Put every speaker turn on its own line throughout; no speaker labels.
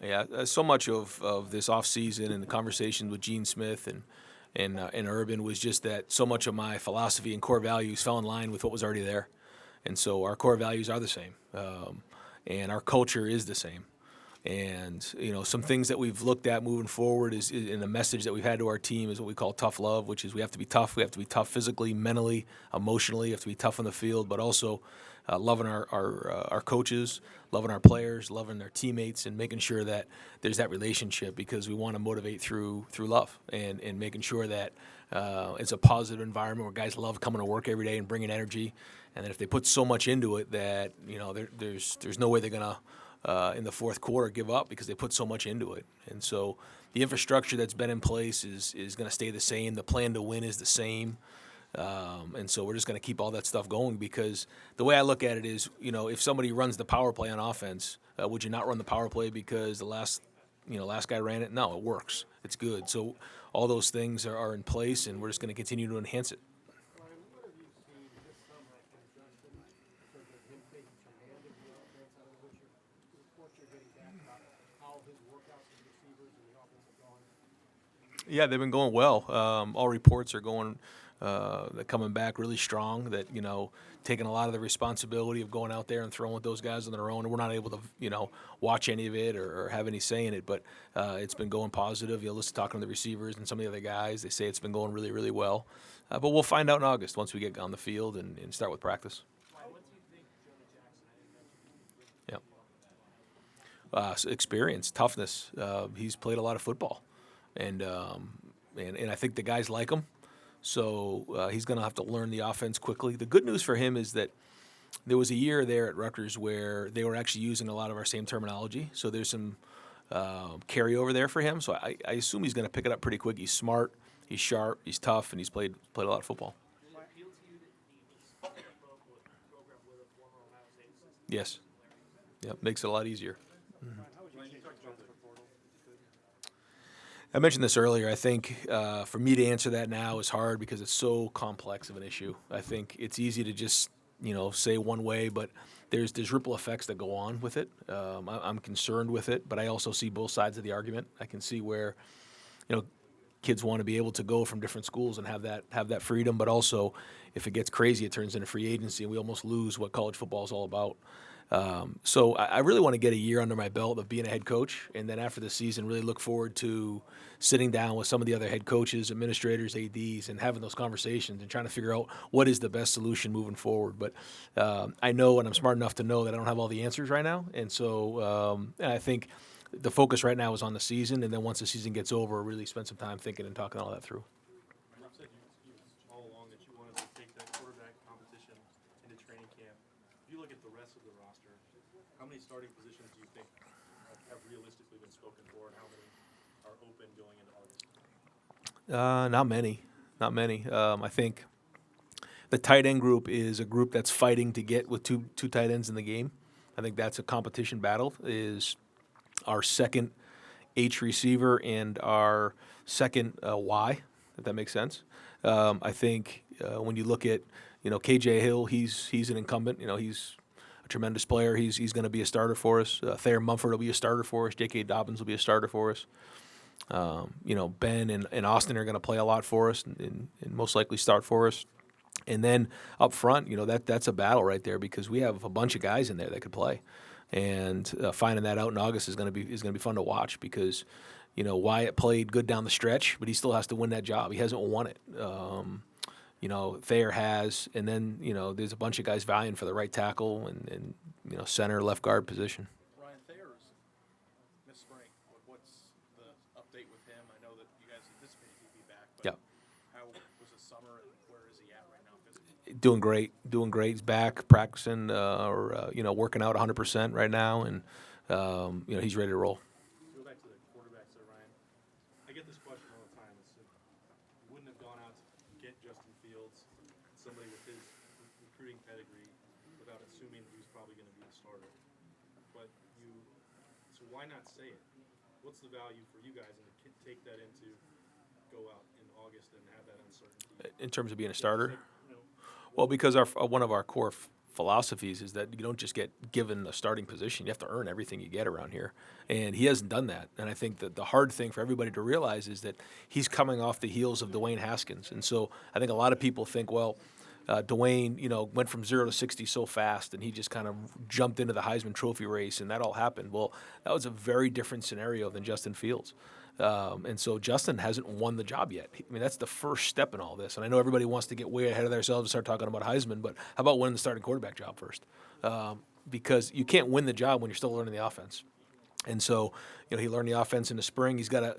Yeah, so much of this offseason and the conversation with Gene Smith and Urban was just that so much of my philosophy and core values fell in line with what was already there. And so our core values are the same, and our culture is the same. And some things that we've looked at moving forward is in the message that we've had to our team is what we call tough love, which is we have to be tough. We have to be tough physically, mentally, emotionally. We have to be tough on the field, but also loving our coaches, loving our players, loving our teammates, and making sure that there's that relationship because we want to motivate through love and making sure that it's a positive environment where guys love coming to work every day and bringing energy. And then if they put so much into it that there's no way they're gonna in the fourth quarter give up because they put so much into it. And so the infrastructure that's been in place is going to stay the same. The plan to win is the same. And so we're just going to keep all that stuff going because the way I look at it is, if somebody runs the power play on offense, would you not run the power play because the last guy ran it? No, it works. It's good. So all those things are in place, and we're just going to continue to enhance it. Yeah, they've been going well. All reports are going, they're coming back really strong. That taking a lot of the responsibility of going out there and throwing with those guys on their own. And we're not able to watch any of it or have any say in it, but it's been going positive. Listen, talking to the receivers and some of the other guys, they say it's been going really, really well. But we'll find out in August once we get on the field and start with practice. Yeah. Experience, toughness. He's played a lot of football. And I think the guys like him, so he's going to have to learn the offense quickly. The good news for him is that there was a year there at Rutgers where they were actually using a lot of our same terminology, so there's some carryover there for him. So I assume he's going to pick it up pretty quick. He's smart, he's sharp, he's tough, and he's played a lot of football. Yes. Yeah, makes it a lot easier. Mm-hmm. I mentioned this earlier. I think for me to answer that now is hard because it's so complex of an issue. I think it's easy to just say one way, but there's ripple effects that go on with it. I'm concerned with it, but I also see both sides of the argument. I can see where kids want to be able to go from different schools and have that freedom, but also if it gets crazy, it turns into free agency, and we almost lose what college football is all about. So I really want to get a year under my belt of being a head coach, and then after the season, really look forward to sitting down with some of the other head coaches, administrators, ADs, and having those conversations and trying to figure out what is the best solution moving forward. But I know, and I'm smart enough to know that I don't have all the answers right now, and so I think the focus right now is on the season, and then once the season gets over, really spend some time thinking and talking all that through.
You said all along that you wanted to take that quarterback competition into training camp. If you look at the rest of the roster, how many starting positions do you think have realistically been spoken for, and how many are open going into August?
Not many. I think the tight end group is a group that's fighting to get with two tight ends in the game. I think that's a competition battle. Is our second H receiver and our second Y, if that makes sense. I think when you look at KJ Hill, he's an incumbent. He's a tremendous player. He's going to be a starter for us. Thayer Mumford will be a starter for us. J.K. Dobbins will be a starter for us. Ben and Austin are going to play a lot for us and most likely start for us. And then up front, that's a battle right there because we have a bunch of guys in there that could play. And finding that out in August is going to be fun to watch because, Wyatt played good down the stretch, but he still has to win that job. He hasn't won it. Thayer has, and then there's a bunch of guys vying for the right tackle and center, left guard position.
Ryan, Thayer's this spring. What's the update with him? I know that you guys anticipated he'd be back, but how was his summer and where is he at right now physically?
Doing great. He's back practicing working out 100% right now, and he's ready to roll.
Go back to the quarterbacks there, Ryan. I get this question all the time. You wouldn't have gone out to get Justin Fields, somebody with his recruiting pedigree, without assuming he was probably going to be the starter. So why not say it? What's the value for you guys and take that into go out in August and have that uncertainty?
In terms of being a starter? Well, because one of our core philosophies is that you don't just get given a starting position. You have to earn everything you get around here. And he hasn't done that. And I think that the hard thing for everybody to realize is that he's coming off the heels of Dwayne Haskins. And so I think a lot of people think, well, Dwayne, went from 0 to 60 so fast, and he just kind of jumped into the Heisman Trophy race, and that all happened. Well, that was a very different scenario than Justin Fields. And so Justin hasn't won the job yet. I mean, that's the first step in all this. And I know everybody wants to get way ahead of themselves and start talking about Heisman, but how about winning the starting quarterback job first? Because you can't win the job when you're still learning the offense. And so, he learned the offense in the spring. He's got to,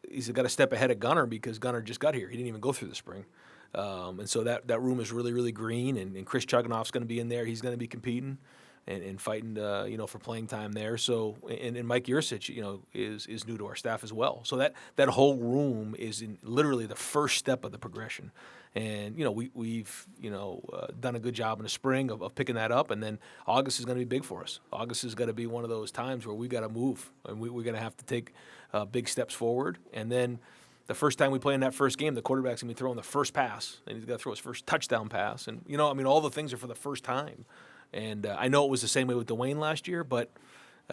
he's got to step ahead of Gunnar because Gunnar just got here. He didn't even go through the spring. And so that room is really, really green, and Chris Chuganoff's going to be in there. He's going to be competing and fighting, for playing time there. So, and Mike Yursich, is new to our staff as well. So that whole room is literally the first step of the progression. And, we've done a good job in the spring of picking that up, and then August is going to be big for us. August is going to be one of those times where we got to move, and we're going to have to take big steps forward. And then the first time we play in that first game, the quarterback's going to be throwing the first pass, and he's got to throw his first touchdown pass. And, all the things are for the first time. And I know it was the same way with Dwayne last year, but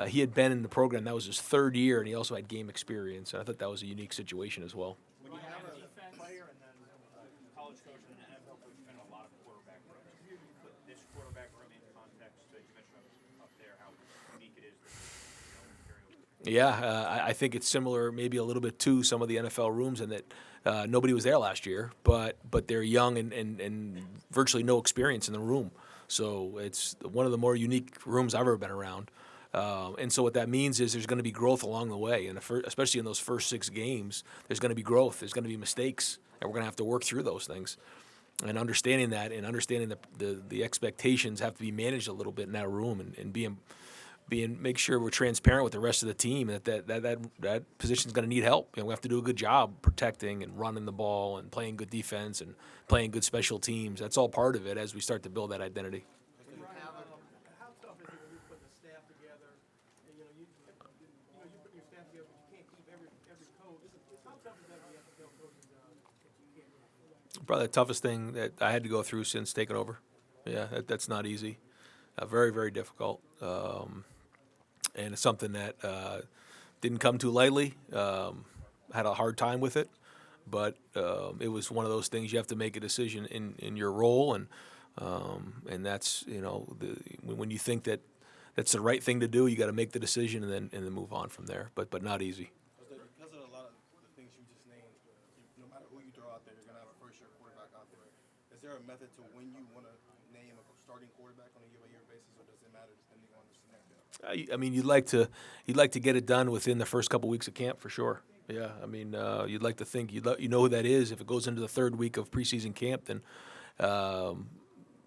he had been in the program. That was his third year, and he also had game experience. And I thought that was a unique situation as well.
When you have a defense player and then a college coach and an NFL coach, spend a lot of quarterback rooms. You put this quarterback room in context that you mentioned up there, how unique it is.
Yeah, I think it's similar, maybe a little bit to some of the NFL rooms, in that nobody was there last year, but they're young and virtually no experience in the room. So it's one of the more unique rooms I've ever been around. And so what that means is there's going to be growth along the way, and especially in those first 6 games, there's going to be growth. There's going to be mistakes, and we're going to have to work through those things. And understanding that, and understanding the expectations have to be managed a little bit in that room, and make sure we're transparent with the rest of the team, and that position is going to need help. We have to do a good job protecting and running the ball and playing good defense and playing good special teams. That's all part of it as we start to build that identity.
How tough is it when you put the staff together, and you put your staff together, but you can't keep every coach? How tough is that when you have to tell coaches that you can't?
Probably the toughest thing that I had to go through since taking over. Yeah, that's not easy. Very, very difficult. And it's something that didn't come too lightly. Had a hard time with it, but it was one of those things you have to make a decision in your role, and that's when you think that that's the right thing to do, you got to make the decision and then move on from there. But not easy.
Because of a lot of the things you just named, no matter who you throw out there, you're gonna have a first-year quarterback out there. Is there a method to when you want to name a starting quarterback on a year-by-year basis, or does it matter depending on the scenario?
I mean, you'd like to get it done within the first couple weeks of camp for sure. Yeah, I mean, you'd like to think you know who that is. If it goes into the third week of preseason camp, then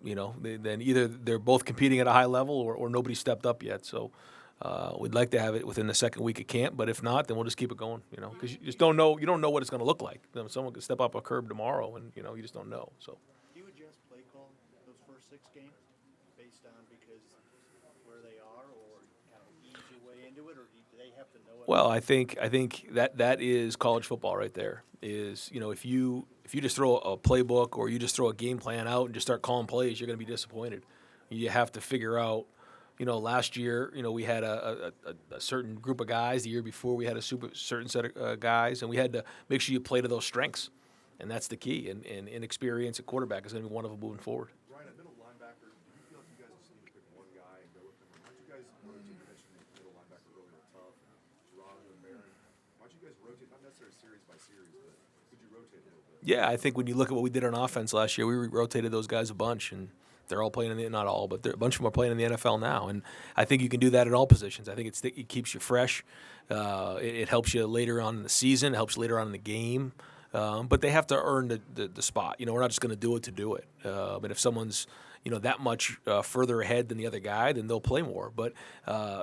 then either they're both competing at a high level or nobody stepped up yet. So we'd like to have it within the second week of camp, but if not, then we'll just keep it going. Because you just don't know. You don't know what it's going to look like. Someone could step up a curb tomorrow, and you just don't know. So.
Do you adjust play call those first 6 games based on because where they are, or kind of ease your way into it, or do they have to know it?
Well, I think that is college football right there. Is if you just throw a playbook or you just throw a game plan out and just start calling plays, you're going to be disappointed. You have to figure out. Last year, we had a certain group of guys. The year before, we had a certain set of guys, and we had to make sure you play to those strengths, and that's the key. And inexperience at quarterback is going to be one of them moving forward.
Ryan, at middle linebacker, do you feel like you guys just need to pick one guy and go with him? Why'd you guys rotate mentioning middle linebacker earlier, Tough, Gerard, and Barron? Why'd you guys rotate, not necessarily series by series, but could you rotate a little bit?
Yeah, I think when you look at what we did on offense last year, we rotated those guys a bunch, and they're all playing not all, but a bunch of them are playing in the NFL now. And I think you can do that at all positions. I think it keeps you fresh. It helps you later on in the season. It helps you later on in the game. But they have to earn the spot. We're not just going to do it to do it. But if someone's that much further ahead than the other guy, then they'll play more. But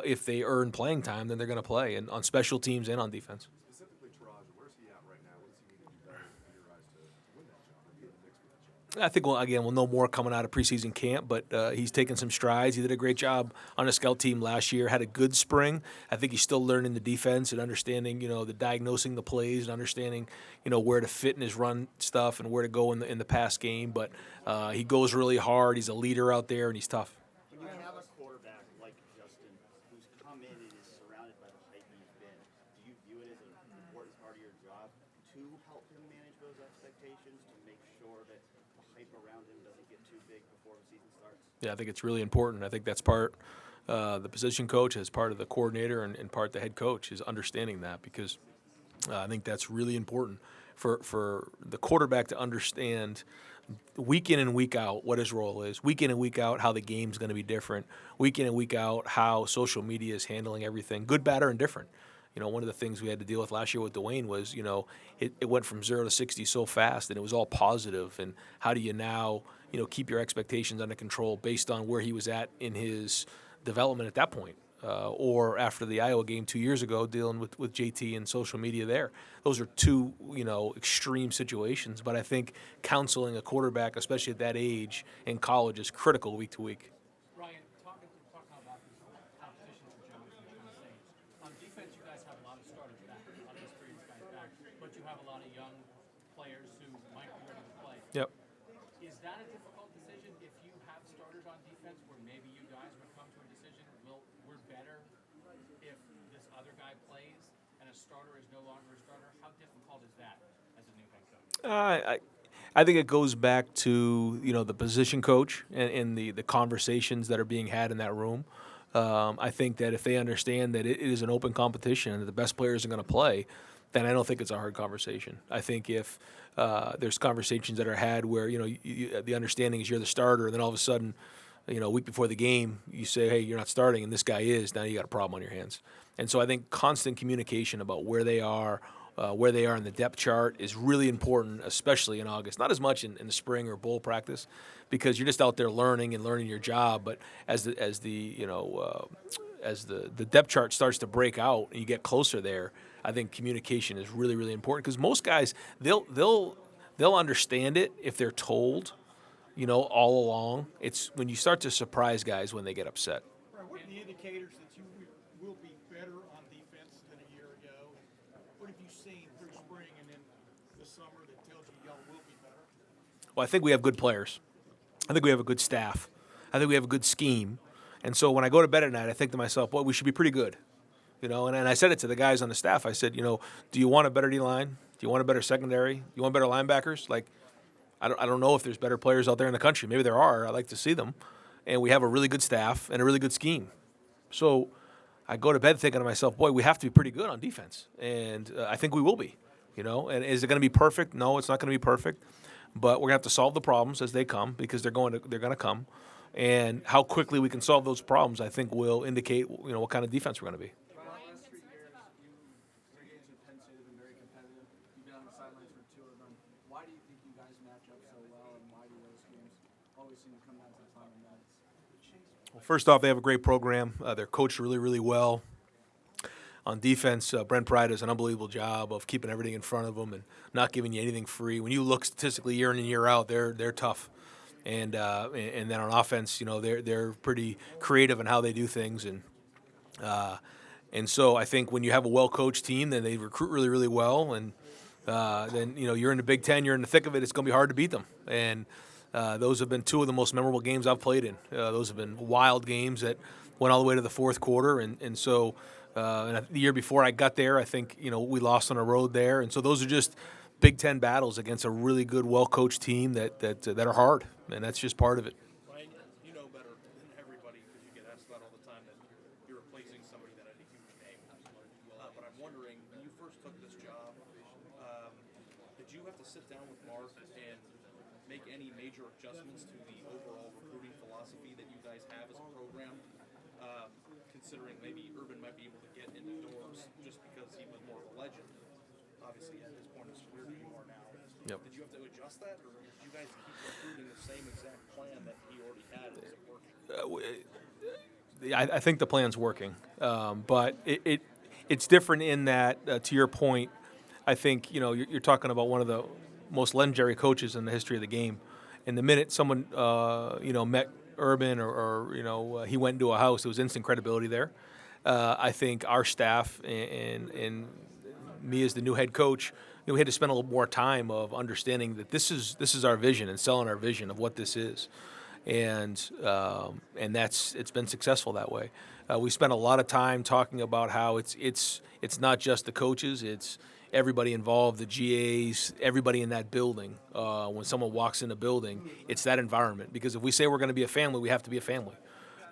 if they earn playing time, then they're going to play, and on special teams and on defense.
Specifically, Taraji, where's he at right now? What does he need to do better in your eyes to win that job or be in the mix for that job?
I think, well, again, we'll know more coming out of preseason camp, but he's taken some strides. He did a great job on the scout team last year, had a good spring. I think he's still learning the defense and understanding, the diagnosing the plays and understanding, where to fit in his run stuff and where to go in the pass game. But he goes really hard. He's a leader out there, and he's tough.
When you have a quarterback like Justin who's come in and is surrounded by the hype he's been, do you view it as an important part of your job to help him manage those expectations, to make sure that the hype around him doesn't get too big before the season starts?
Yeah, I think it's really important. I think that's part the position coach as part of the coordinator and part the head coach is understanding that, because I think that's really important for the quarterback to understand week in and week out what his role is, week in and week out how the game's going to be different, week in and week out how social media is handling everything, good, bad, or indifferent. One of the things we had to deal with last year with Dwayne was, it went from 0 to 60 so fast, and it was all positive. And how do you now, keep your expectations under control based on where he was at in his development at that point? Or after the Iowa game 2 years ago, dealing with JT and social media there. Those are two, extreme situations. But I think counseling a quarterback, especially at that age in college, is critical week to week.
Ryan, talking about this competition for jobs and kind of saying, on defense, you guys have a lot of starters back, a lot of experienced guys back, but you have a lot of young players who might be ready to play.
Yep.
Is that a difficult decision if you have starters on defense where maybe you guys would come to a decision, we're better if this other guy plays and a starter is no longer a starter? How difficult is that as a new head coach?
I think it goes back to the position coach and the conversations that are being had in that room. I think that if they understand that it is an open competition and that the best players are going to play, then I don't think it's a hard conversation. I think if there's conversations that are had where the understanding is you're the starter, and then all of a sudden, a week before the game, you say, hey, you're not starting, and this guy is, now you got a problem on your hands. And so I think constant communication about where they are in the depth chart is really important, especially in August. Not as much in the spring or bowl practice, because you're just out there learning your job. But as the depth chart starts to break out and you get closer there, I think communication is really, really important, because most guys they'll understand it if they're told, all along. It's when you start to surprise guys when they get upset.
Right, what are the indicators that you will be better on defense than a year ago? What have you seen through spring and then the summer that tells you y'all will be better?
Well, I think we have good players. I think we have a good staff. I think we have a good scheme. And so when I go to bed at night, I think to myself, boy, we should be pretty good. And I said it to the guys on the staff. I said, do you want a better D-line? Do you want a better secondary? Do you want better linebackers? Like, I don't know if there's better players out there in the country. Maybe there are. I'd like to see them. And we have a really good staff and a really good scheme. So I go to bed thinking to myself, boy, we have to be pretty good on defense. And I think we will be, And is it going to be perfect? No, it's not going to be perfect. But we're going to have to solve the problems as they come, because they're going to come. And how quickly we can solve those problems, I think, will indicate, what kind of defense we're going to be.
Why do you think you guys match up so well, and why do those games always seem to come down to the final minutes?
Well, first off, they have a great program. They're coached really, really well. On defense, Brent Pry does an unbelievable job of keeping everything in front of them and not giving you anything free. When you look statistically year in and year out, they're tough. And then on offense, they're pretty creative in how they do things. And so I think when you have a well-coached team, then they recruit really, really well. And then you're in the Big Ten, you're in the thick of it. It's going to be hard to beat them. And those have been two of the most memorable games I've played in. Those have been wild games that went all the way to the fourth quarter. And so the year before I got there, I think we lost on the road there. And so those are just Big Ten battles against a really good, well-coached team that are hard, and that's just part of it.
Ryan, you know better than everybody, because you get asked about all the time, that you're replacing somebody that had a huge name. But I'm wondering, when you first took this job, did you have to sit down with Mark and make any major adjustments to the overall recruiting philosophy that you guys have as a program? Considering maybe Urban might be able to get in the doors just because he was more of a legend. Obviously, at this point in his career, you are now.
Yep.
Did you have to adjust that, or did you guys keep recruiting the same exact plan that he already had? Was it working?
I think the plan's working, but it's different in that, to your point, I think you're talking about one of the most legendary coaches in the history of the game, And the minute someone, met Urban or he went into a house, there was instant credibility there. I think our staff and me as the new head coach, we had to spend a little more time of understanding that this is our vision and selling our vision of what this is, and it's been successful that way. We spent a lot of time talking about how it's not just the coaches, it's everybody involved, the GAs, everybody in that building. When someone walks in a building, it's that environment. Because if we say we're going to be a family, we have to be a family.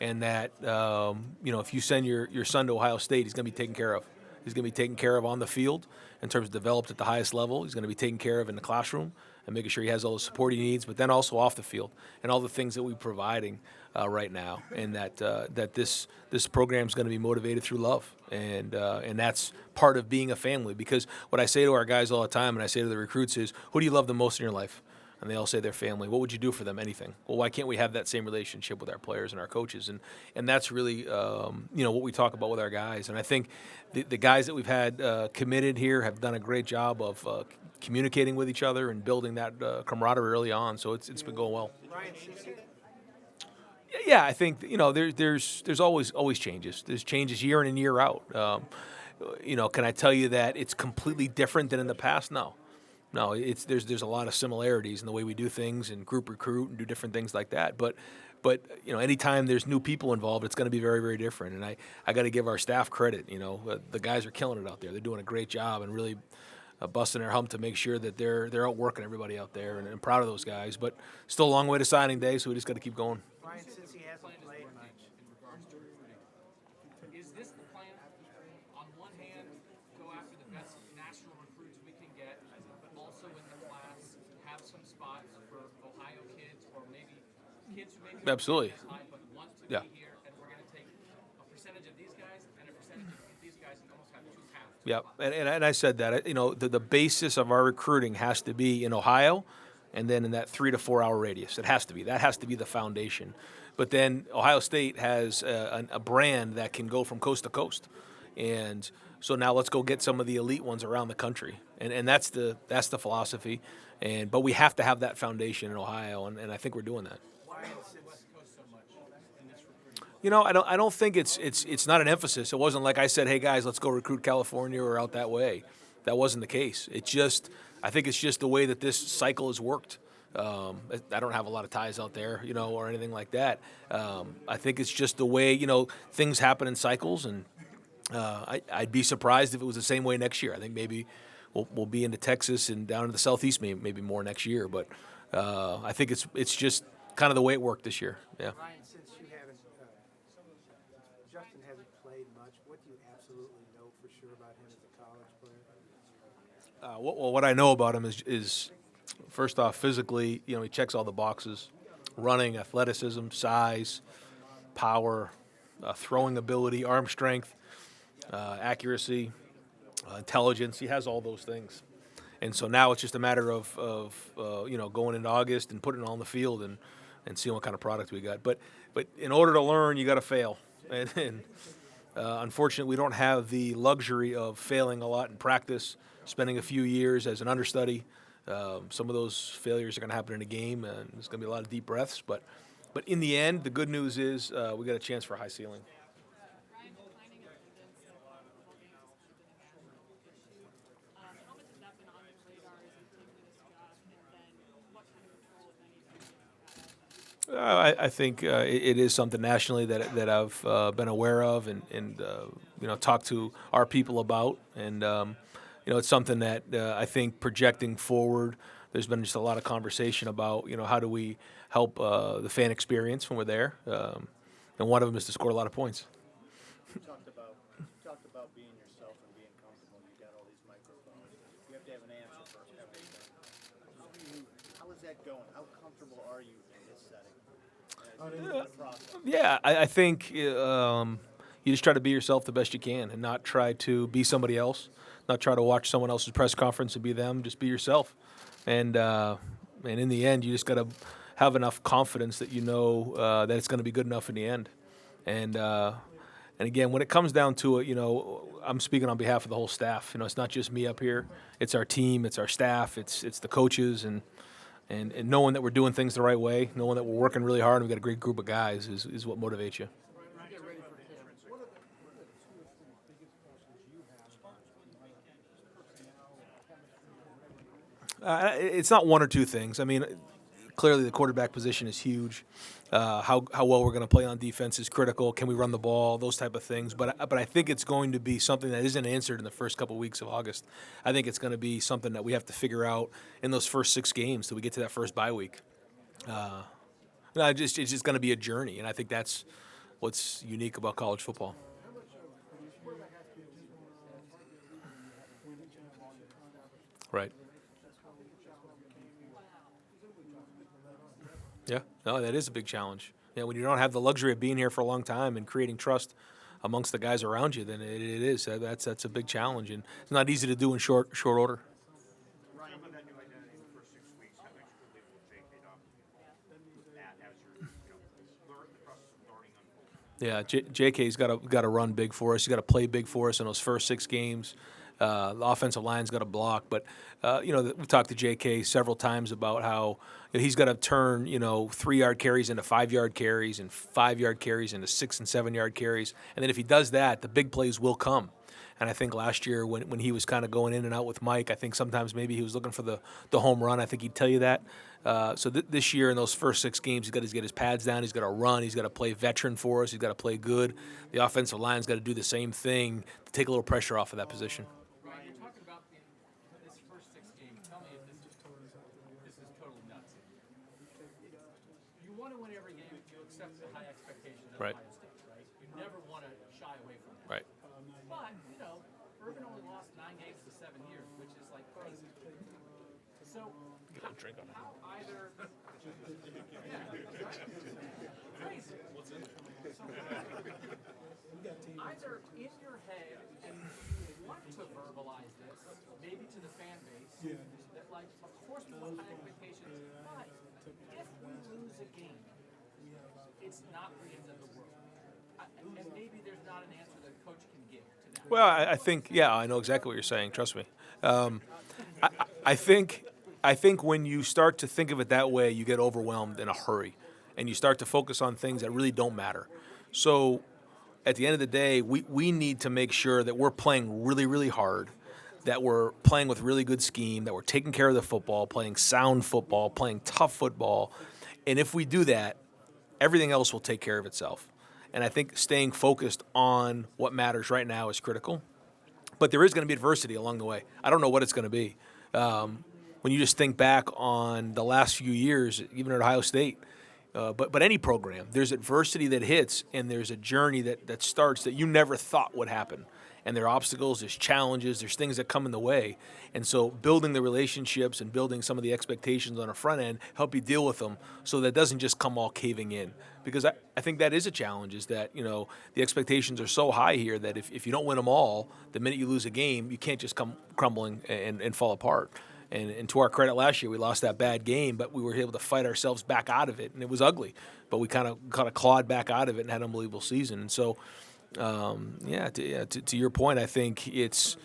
And that, if you send your son to Ohio State, he's going to be taken care of. He's going to be taken care of on the field in terms of developed at the highest level. He's going to be taken care of in the classroom and making sure he has all the support he needs, but then also off the field and all the things that we're providing right now. And that this program is going to be motivated through love. And that's part of being a family. Because what I say to our guys all the time and I say to the recruits is, who do you love the most in your life? And they all say their family. What would you do for them? Anything. Well, why can't we have that same relationship with our players and our coaches? And that's really, what we talk about with our guys. And I think the guys that we've had committed here have done a great job of communicating with each other and building that camaraderie early on. So it's been going well. Yeah, I think there's always changes. There's changes year in and year out. Can I tell you that it's completely different than in the past? No. No, there's a lot of similarities in the way we do things and group recruit and do different things like that. But anytime there's new people involved, it's going to be very, very different. And I got to give our staff credit. The guys are killing it out there. They're doing a great job and really busting their hump to make sure that they're outworking everybody out there. And I'm proud of those guys. But still a long way to signing day, so we just got to keep going.
Ryan, since he hasn't played much.
In regards to recruiting, is this the plan? On one hand, go after the best national recruits we can get, but also in the class have some spots for Ohio kids or maybe kids who maybe
Absolutely.
High, but want to
Yeah.
be here, and we're going to take a percentage of these guys and a percentage of these guys and almost have two halves.
Yep, and I said that. The basis of our recruiting has to be in Ohio, and then in that 3 to 4 hour radius. It has to be. That has to be the foundation. But then Ohio State has a brand that can go from coast to coast, and so now let's go get some of the elite ones around the country, and that's the philosophy. But we have to have that foundation in Ohio, and I think we're doing that. I don't think it's not an emphasis. It wasn't like I said, hey guys, let's go recruit California or out that way. That wasn't the case. I think it's just the way that this cycle has worked. I don't have a lot of ties out there, or anything like that. I think it's just the way, things happen in cycles, and I'd be surprised if it was the same way next year. I think maybe we'll be into Texas and down to the Southeast maybe more next year, but I think it's just kind of the way it worked this year. Yeah.
Ryan, since you haven't, Justin hasn't played much, what do you absolutely know for sure about him as a college player?
What I know about him is first off, physically, he checks all the boxes: running, athleticism, size, power, throwing ability, arm strength, accuracy, intelligence. He has all those things, and so now it's just a matter of going into August and putting it all on the field and seeing what kind of product we got. But in order to learn, you got to fail, and unfortunately, we don't have the luxury of failing a lot in practice, spending a few years as an understudy. Some of those failures are going to happen in a game, and there's going to be a lot of deep breaths. But in the end, the good news is we got a chance for a high ceiling.
Ryan, finding attendance at football games has kind of been a national issue. How much has that been on your radar as you've taken this job, and then what kind of control, if any, do you have?
I think it is something nationally that I've been aware of and talked to our people about, and it's something that I think projecting forward, there's been just a lot of conversation about how do we help the fan experience when we're there, and one of them is to score a lot of points.
You talked about being yourself and being comfortable. You got all these microphones. You have to have an answer for everything. How is that going? How comfortable are you in this setting?
Yeah, I think you just try to be yourself the best you can and not try to be somebody else, not try to watch someone else's press conference and be them. Just be yourself. And in the end, you just got to have enough confidence that that it's going to be good enough in the end. And again, when it comes down to it, I'm speaking on behalf of the whole staff. It's not just me up here. It's our team. It's our staff. It's the coaches. And And knowing that we're doing things the right way, knowing that we're working really hard and we've got a great group of guys is what motivates you. It's not one or two things. I mean, clearly the quarterback position is huge. How well we're going to play on defense is critical. Can we run the ball? Those type of things. But I think it's going to be something that isn't answered in the first couple of weeks of August. I think it's going to be something that we have to figure out in those first 6 games till we get to that first bye week. It's just going to be a journey, and I think that's what's unique about college football. Right. Yeah, no, that is a big challenge. Yeah, when you don't have the luxury of being here for a long time and creating trust amongst the guys around you, then it is. That's a big challenge, and it's not easy to do in short order.
Ryan, with that new identity in the first 6 weeks, how much will they will take it up with that as you're, learn the process of learning unfolds?
Yeah, JK's got to run big for us. He's got to play big for us in those first 6 games. The offensive line's got to block, but we talked to JK several times about how he's got to turn 3-yard carries into 5-yard carries and 5-yard carries into 6 and 7-yard carries, and then if he does that, the big plays will come. And I think last year when he was kind of going in and out with Mike, I think sometimes maybe he was looking for the home run. I think he'd tell you that. So this year in those first 6 games, he's got to get his pads down. He's got to run. He's got to play veteran for us. He's got to play good. The offensive line's got to do the same thing to take a little pressure off of that position.
Ryan, you're talking about this first 6 games. Tell me if this is totally nuts. You want to win every game. You accept the high expectations of
Right.
Ohio State, right? You never want to shy away from that.
Right.
But, Urban only lost 9 games to 7 years, which is like crazy. So, how either. Yeah, right? Crazy. What's in it? Either in your head, and you want to verbalize this, maybe to the fan base, that, like, of course we want high expectations, but if we lose a game, it's not the end of the world. And maybe there's not an answer that a coach can give to that.
Well, I think, I know exactly what you're saying. Trust me. I think when you start to think of it that way, you get overwhelmed in a hurry, and you start to focus on things that really don't matter. So at the end of the day, we need to make sure that we're playing really, really hard, that we're playing with really good scheme, that we're taking care of the football, playing sound football, playing tough football. And if we do that, everything else will take care of itself. And I think staying focused on what matters right now is critical. But there is going to be adversity along the way. I don't know what it's going to be. When you just think back on the last few years, even at Ohio State, but any program, there's adversity that hits, and there's a journey that starts that you never thought would happen. And there are obstacles, there's challenges, there's things that come in the way. And so building the relationships and building some of the expectations on the front end help you deal with them so that it doesn't just come all caving in. Because I think that is a challenge, is that, the expectations are so high here that if you don't win them all, the minute you lose a game, you can't just come crumbling and fall apart. And to our credit, last year we lost that bad game, but we were able to fight ourselves back out of it, and it was ugly. But we kind of clawed back out of it and had an unbelievable season. And so, to your point, I think it's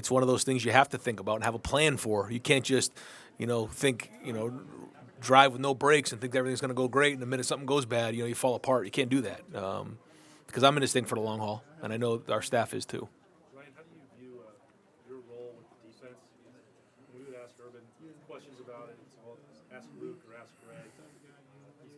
one of those things you have to think about and have a plan for. You can't just, think, drive with no brakes and think everything's going to go great, and the minute something goes bad, you fall apart. You can't do that because I'm in this thing for the long haul, and I know our staff is too.
Ryan, how do you view your role with the defense? When we would ask Urban questions about it, well, ask Luke or ask Greg.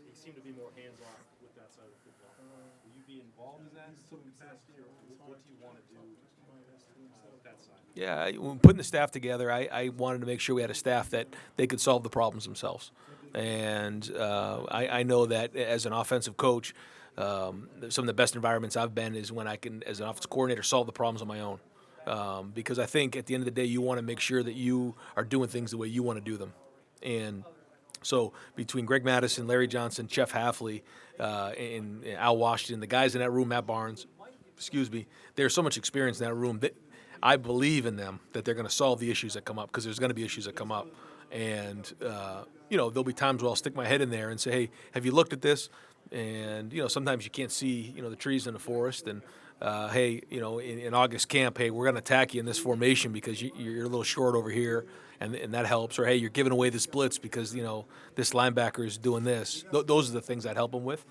He seemed to be more hands-on with that side of football. Will you be involved in that in some capacity, or what do you want to do with that side?
Yeah, when putting the staff together, I wanted to make sure we had a staff that they could solve the problems themselves. And I know that as an offensive coach, some of the best environments I've been is when I can, as an offensive coordinator, solve the problems on my own. Because I think at the end of the day, you want to make sure that you are doing things the way you want to do them. And so between Greg Madison, Larry Johnson, Jeff Hafley, and Al Washington, the guys in that room, Matt Barnes, there's so much experience in that room that I believe in them that they're going to solve the issues that come up, because there's going to be issues that come up. And, there'll be times where I'll stick my head in there and say, hey, have you looked at this? And, sometimes you can't see, the trees in the forest. And hey, in August camp, hey, we're going to attack you in this formation because you're a little short over here, and that helps. Or, hey, you're giving away this blitz because, this linebacker is doing this. Those are the things I'd help them with.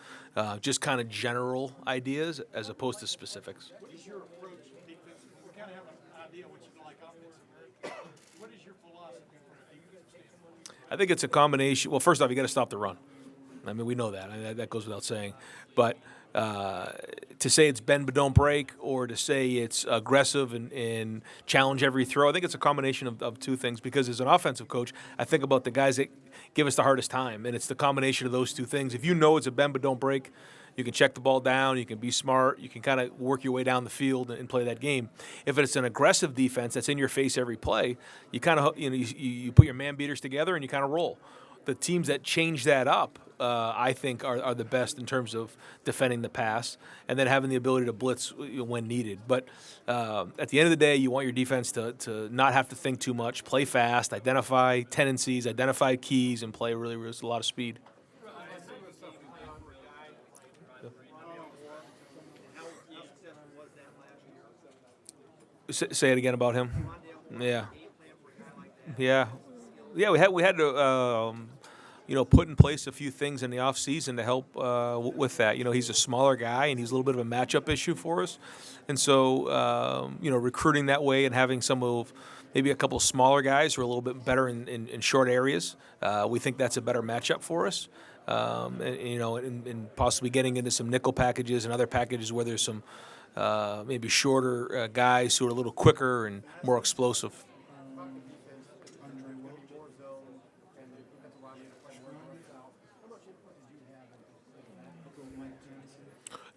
Just kind of general ideas as opposed to specifics.
What is your approach defensively? We kind of have an idea what you like offensively. What is your philosophy from a defense standpoint?
I think it's a combination. Well, first off, you got to stop the run. I mean, we know that. That goes without saying. But to say it's bend but don't break, or to say it's aggressive and challenge every throw, I think it's a combination of two things. Because as an offensive coach, I think about the guys that give us the hardest time, and it's the combination of those two things. If you know it's a bend but don't break, you can check the ball down, you can be smart, you can kind of work your way down the field and play that game. If it's an aggressive defense that's in your face every play, you kind of you put your man beaters together and you kind of roll. The teams that change that up, I think, are the best in terms of defending the pass and then having the ability to blitz when needed. But at the end of the day, you want your defense to not have to think too much, play fast, identify tendencies, identify keys, and play really with a lot of speed. Say it again about him. Yeah. We had to put in place a few things in the off season to help with that. He's a smaller guy and he's a little bit of a matchup issue for us, and so recruiting that way and having maybe a couple of smaller guys who are a little bit better in short areas. We think that's a better matchup for us. And possibly getting into some nickel packages and other packages where there's some maybe shorter guys who are a little quicker and more explosive.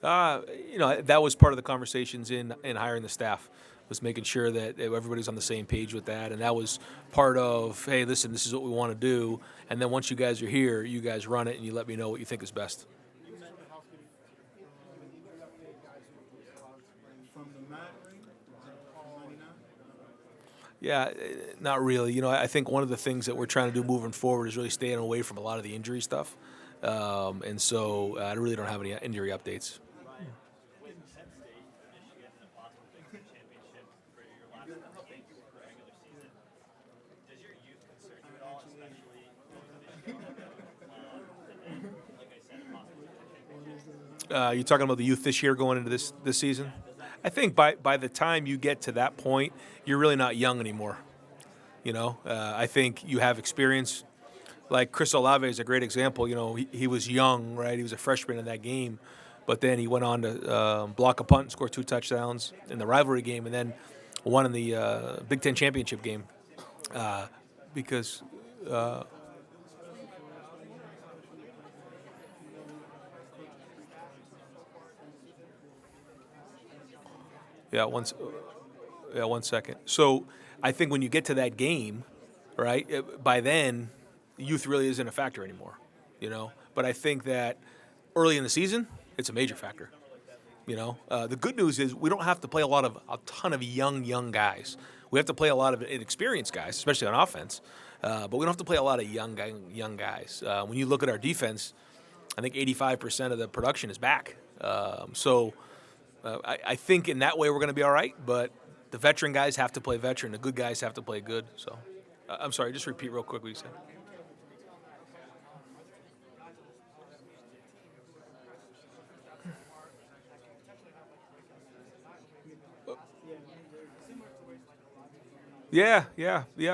That was part of the conversations in hiring the staff, was making sure that everybody's on the same page with that. And that was part of, hey, listen, this is what we want to do. And then once you guys are here, you guys run it and you let me know what you think is best. Yeah, not really. I think one of the things that we're trying to do moving forward is really staying away from a lot of the injury stuff. And so I really don't have any injury updates. You're talking about the youth this year going into this season? I think by the time you get to that point, you're really not young anymore. I think you have experience. Like Chris Olave is a great example. He was young, right? He was a freshman in that game, but then he went on to block a punt and score 2 touchdowns in the rivalry game, and then won in the Big Ten championship game because. One second. So I think when you get to that game, right, by then, youth really isn't a factor anymore, But I think that early in the season, it's a major factor, The good news is we don't have to play a ton of young guys. We have to play a lot of inexperienced guys, especially on offense, but we don't have to play a lot of young guys. When you look at our defense, I think 85% of the production is back. I think in that way we're going to be all right, but the veteran guys have to play veteran. The good guys have to play good. So, I'm sorry, just repeat real quick what you said. Yeah. There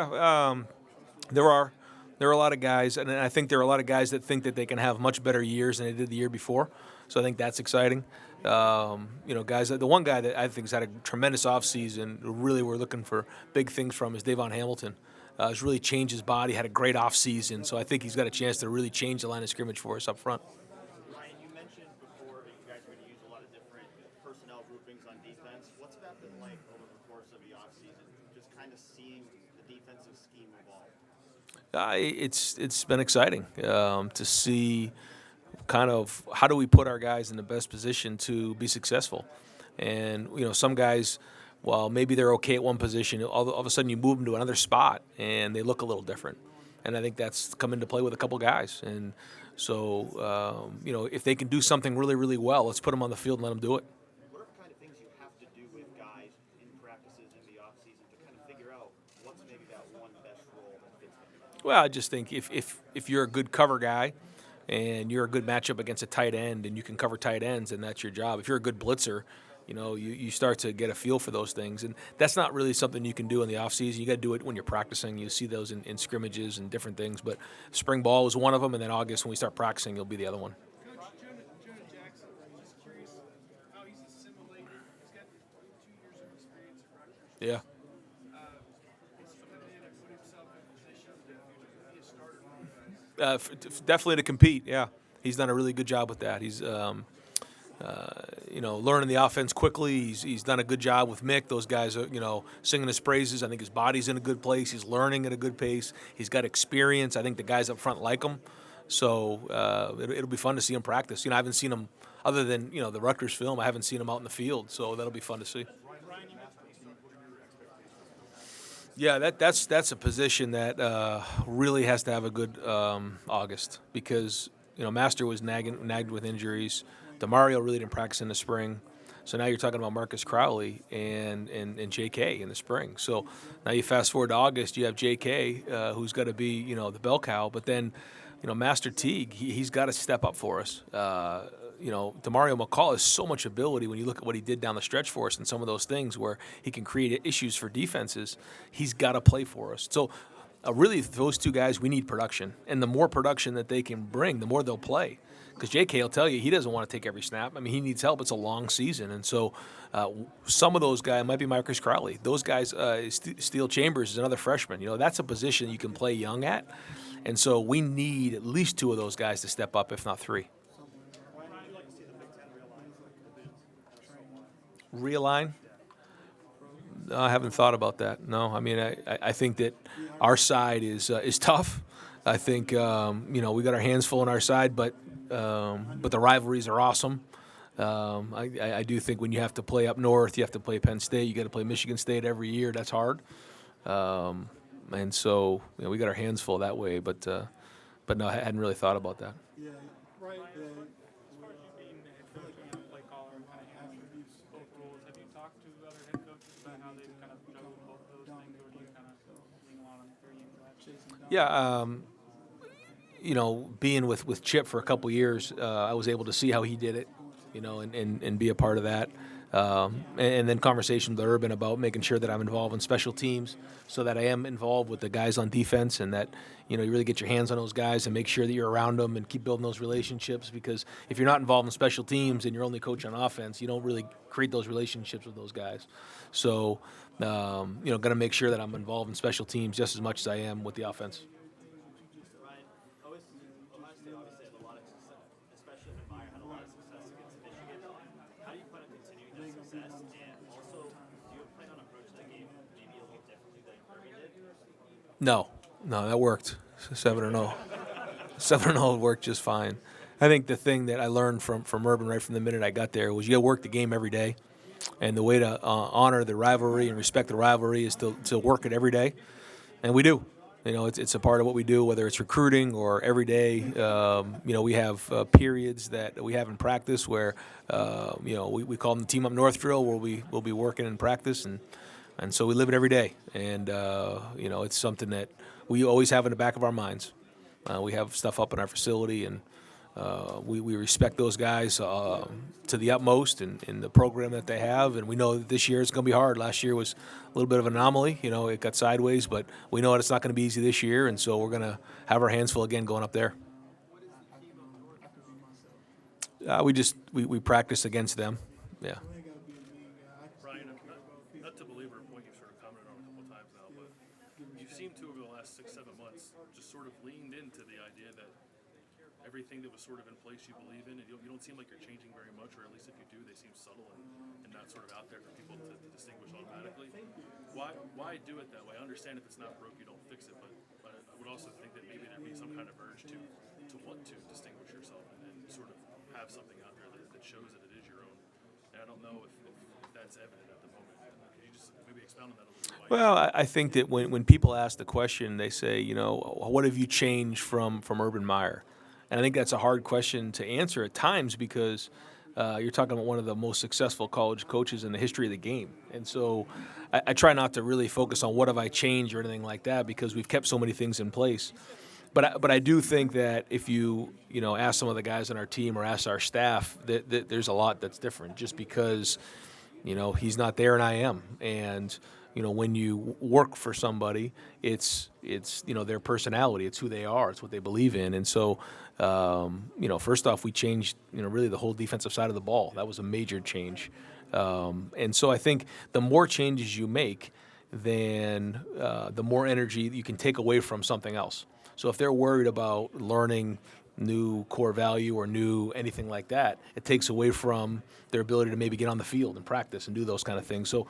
are a lot of guys, and I think there are a lot of guys that think that they can have much better years than they did the year before. So I think that's exciting. Guys. The one guy that I think has had a tremendous offseason, really we're looking for big things from, is Davon Hamilton. He's really changed his body, had a great offseason, so I think he's got a chance to really change the line of scrimmage for us up front.
Ryan, you mentioned before that you guys are going to use a lot of different personnel groupings on defense. What's that been like over the course of the offseason, just kind of seeing the defensive scheme evolve?
It's been exciting to see kind of how do we put our guys in the best position to be successful. And, some guys, while maybe they're okay at one position, all of a sudden you move them to another spot and they look a little different. And I think that's come into play with a couple guys. And so, if they can do something really, really well, let's put them on the field and let them do it.
What are the kind of things you
Well, I just think if you're a good cover guy and you're a good matchup against a tight end and you can cover tight ends, and that's your job. If you're a good blitzer, you start to get a feel for those things. And that's not really something you can do in the offseason. You got to do it when you're practicing. You see those in scrimmages and different things. But spring ball was one of them, and then August when we start practicing, you'll be the other one.
Coach, Jonah Jackson, I'm just curious how he's assimilated. He's got 2 years of experience at Rutgers.
Yeah.
He's coming in and put himself in position to be a starter for you guys.
Definitely to compete. Yeah, he's done a really good job with that. He's learning the offense quickly. He's done a good job with Mick. Those guys are singing his praises. I think his body's in a good place. He's learning at a good pace. He's got experience. I think the guys up front like him. So it'll be fun to see him practice. I haven't seen him other than the Rutgers film. I haven't seen him out in the field. So that'll be fun to see. Yeah, that's a position that really has to have a good August because Master was nagged with injuries. DeMario really didn't practice in the spring, so now you're talking about Marcus Crowley and J.K. in the spring. So now you fast forward to August, you have J.K. Who's got to be the bell cow, but then Master Teague he's got to step up for us. DeMario McCall has so much ability when you look at what he did down the stretch for us and some of those things where he can create issues for defenses. He's got to play for us. So really, those two guys, we need production. And the more production that they can bring, the more they'll play. Because J.K. will tell you he doesn't want to take every snap. I mean, he needs help. It's a long season. And so some of those guys might be Marcus Crowley. Those guys, Steele Chambers is another freshman. That's a position you can play young at. And so we need at least 2 of those guys to step up, if not 3. Realign? No, I haven't thought about that. No, I mean, I think that our side is tough. I think we got our hands full on our side, but the rivalries are awesome. I do think when you have to play up north, you have to play Penn State, you got to play Michigan State every year. That's hard, and so we got our hands full that way. But no, I hadn't really thought about that.
Yeah, right. As far as you being the head coach and play caller and kind of handling both roles, have you talked to other head coaches about how they've kind of juggled both those things, or do you kind of lean a lot on their impact?
Yeah, being with Chip for a couple years, I was able to see how he did it, and be a part of that. And then conversation with Urban about making sure that I'm involved in special teams so that I am involved with the guys on defense and that, you really get your hands on those guys and make sure that you're around them and keep building those relationships because if you're not involved in special teams and you're only coach on offense, you don't really create those relationships with those guys. So, got to make sure that I'm involved in special teams just as much as I am with the offense. No, that worked. 7-0. 7-0 worked just fine. I think the thing that I learned from Urban right from the minute I got there was you got to work the game every day, and the way to honor the rivalry and respect the rivalry is to work it every day, and we do. It's a part of what we do, whether it's recruiting or every day. We have periods that we have in practice where we call them the Team Up North drill, where we'll be working in practice and so we live it every day, and it's something that we always have in the back of our minds. We have stuff up in our facility, and we respect those guys to the utmost in the program that they have, and we know that this year is going to be hard. Last year was a little bit of an anomaly. It got sideways, but we know it's not going to be easy this year, and so we're going to have our hands full again going up there. We practice against them, yeah.
Brian, not to belabor a point you've sort of commented on a couple of times now, but you seem to, over the last 6-7 months, just sort of leaned into the idea that everything that was sort of in place you believe in, and you don't seem like you're changing very much, or at least if you do, they seem subtle and not sort of out there for people to distinguish automatically. Why do it that way? I understand if it's not broke, you don't fix it, but I would also think that maybe there'd be some kind of urge to want to distinguish yourself and sort of have something out there that shows that it is your own. And I don't know if that's evident at the moment. Could you just maybe expound on that a little bit?
Well, I think that when people ask the question, they say, what have you changed from Urban Meyer? And I think that's a hard question to answer at times because you're talking about one of the most successful college coaches in the history of the game. And so I try not to really focus on what have I changed or anything like that because we've kept so many things in place. But I do think that if you ask some of the guys on our team or ask our staff, that there's a lot that's different just because he's not there and I am. And when you work for somebody, it's their personality, it's who they are, it's what they believe in. And so first off, we changed really the whole defensive side of the ball. That was a major change. And so I think the more changes you make, then the more energy you can take away from something else. So if they're worried about learning new core value or new anything like that, it takes away from their ability to maybe get on the field and practice and do those kind of things. So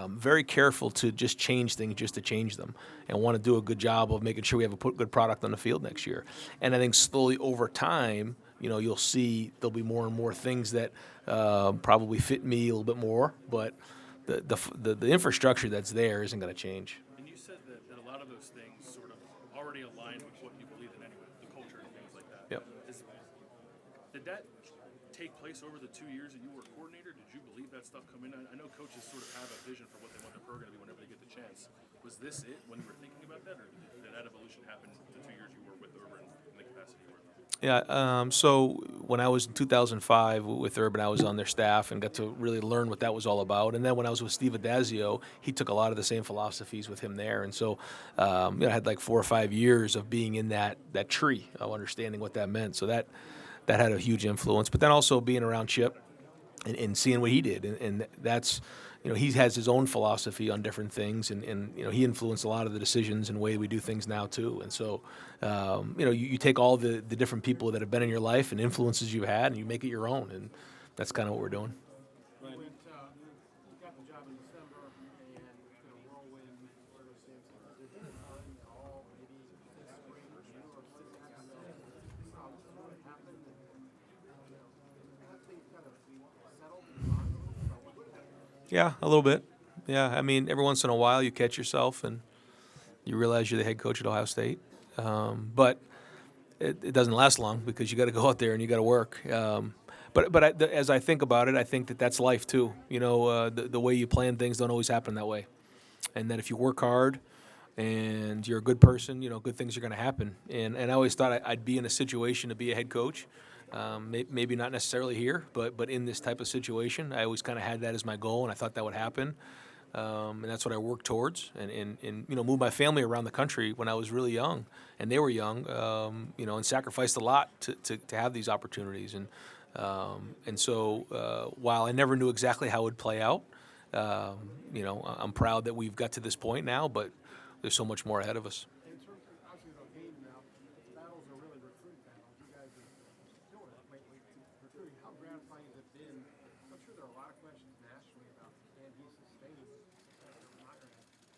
very careful to just change things just to change them, and want to do a good job of making sure we have a good product on the field next year. And I think slowly over time, you'll see there'll be more and more things that probably fit me a little bit more, but the infrastructure that's there isn't going to change.
And you said that a lot of those things sort of already align with what you believe in anyway, the culture and things like that.
Yep.
Did that take place over the 2 years that you were coordinator? Did you believe that stuff come in? I know coaches sort of have a vision for what they want their program to be whenever they get the chance. Was this it when you were thinking about that, or did that evolution happen the 2 years you were with Urban in the capacity you were?
Yeah, so when I was in 2005 with Urban, I was on their staff and got to really learn what that was all about. And then when I was with Steve Adazio, he took a lot of the same philosophies with him there. And so I had like 4 or 5 years of being in that tree of understanding what that meant. So that had a huge influence. But then also being around Chip and seeing what he did. And that's, he has his own philosophy on different things. And he influenced a lot of the decisions and the way we do things now, too. And so, you take all the different people that have been in your life and influences you've had, and you make it your own. And that's kind of what we're doing.
You got the job in December, and it's been a whirlwind ever since. Is there a time at all, maybe this spring or June or six months ago, what happened? Have things kind of settled and gone a little about what happened?
Yeah, a little bit. Yeah, I mean, every once in a while you catch yourself and you realize you're the head coach at Ohio State. But it doesn't last long because you got to go out there and you got to work. But as I think about it, I think that's life too. The way you plan things don't always happen that way. And that if you work hard and you're a good person, good things are going to happen. And I always thought I'd be in a situation to be a head coach. Maybe not necessarily here, but in this type of situation, I always kind of had that as my goal, and I thought that would happen. And that's what I worked towards, and moved my family around the country when I was really young, and they were young, and sacrificed a lot to have these opportunities. And so while I never knew exactly how it would play out, I'm proud that we've got to this point now, but there's so much more ahead of us.
In terms of, obviously, the game now, battles are really recruit battles. You guys are doing it lately to recruiting. How gratifying has it been? I'm sure there are a lot of questions nationally about can he sustain